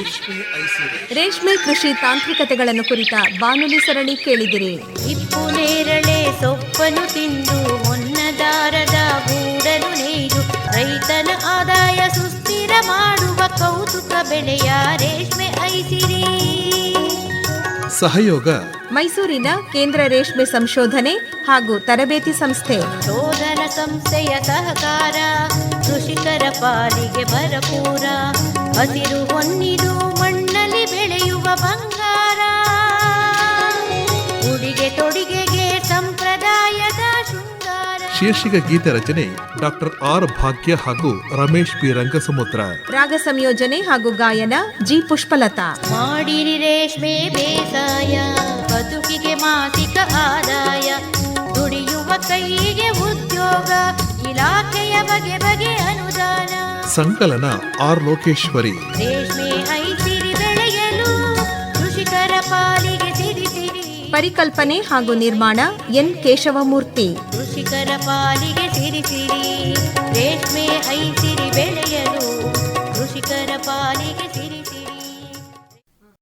ರೇಷ್ಮೆ ಕೃಷಿ ತಾಂತ್ರಿಕತೆಗಳನ್ನು ಕುರಿತ ಬಾನುಲಿ ಸರಣಿ ಕೇಳಿದಿರಿ. ಇಪ್ಪು ನೇರಳೆ ಸೊಪ್ಪನ್ನು ತಿಂದು ಹೊನ್ನದಾರದ ಗೂಡಲು ನೇಯ್ದು ರೈತನ ಆದಾಯ ಸುಸ್ಥಿರ ಮಾಡುವ ಕೌತುಕ ಬೆಳೆಯ ರೇಷ್ಮೆ ಐಸಿರಿ. ಸಹಯೋಗ ಮೈಸೂರಿನ ಕೇಂದ್ರ ರೇಷ್ಮೆ ಸಂಶೋಧನೆ ಹಾಗೂ ತರಬೇತಿ ಸಂಸ್ಥೆ. ಶೋಧನ ಸಂಸ್ಥೆಯ ಸಹಕಾರ ಕೃಷಿಕರ ಪಾಲಿಗೆ ಭರಪೂರ. ಹಸಿರು ಹೊನ್ನಿದು ಮಣ್ಣಲ್ಲಿ ಬೆಳೆಯುವ ಬಂಗಾರ. ಉಡಿಗೆ ತೊಡಿಗೆಗೆ ಸಂಪ್ರದಾಯದ ಶೃಂಗಾರ. ಶೀರ್ಷಿಕ ಗೀತೆ ರಚನೆ ಡಾಕ್ಟರ್ ಆರ್ ಭಾಗ್ಯ ಹಾಗೂ ರಮೇಶ್ ಪಿ ರಂಗಸಮುದ್ರ. ರಾಗ ಸಂಯೋಜನೆ ಹಾಗೂ ಗಾಯನ ಜಿ ಪುಷ್ಪಲತಾ. ಮಾಡಿರಿ ರೇಷ್ಮೆ ಬೇಸಾಯ, ಬದುಕಿಗೆ ಮಾಸಿಕ ಆದಾಯ. ದುಡಿಯುವ ಕೈಗೆ ಉದ್ಯೋಗ, ಇಲಾಖೆಯ ಬಗೆ ಬಗೆ ಅನುದಾನ. ಸಂಕಲನ ಆರ್ ಲೋಕೇಶ್ವರಿ. ರೇಷ್ಮೆ ಐಸಿರಿ ಬೆಳೆಯಲು ಕೃಷಿಕರ ಪಾಲಿಗೆ ಸಿರಿ ಸಿರಿ. ಪರಿಕಲ್ಪನೆ ಹಾಗೂ ನಿರ್ಮಾಣ ಎನ್ ಕೇಶವಮೂರ್ತಿ. ಕೃಷಿಕರ ಪಾಲಿಗೆ ಸಿರಿ ಸಿರಿ. ರೇಷ್ಮೆ ಐಸಿರಿ ಬೆಳೆಯಲು ಕೃಷಿಕರ ಪಾಲಿಗೆ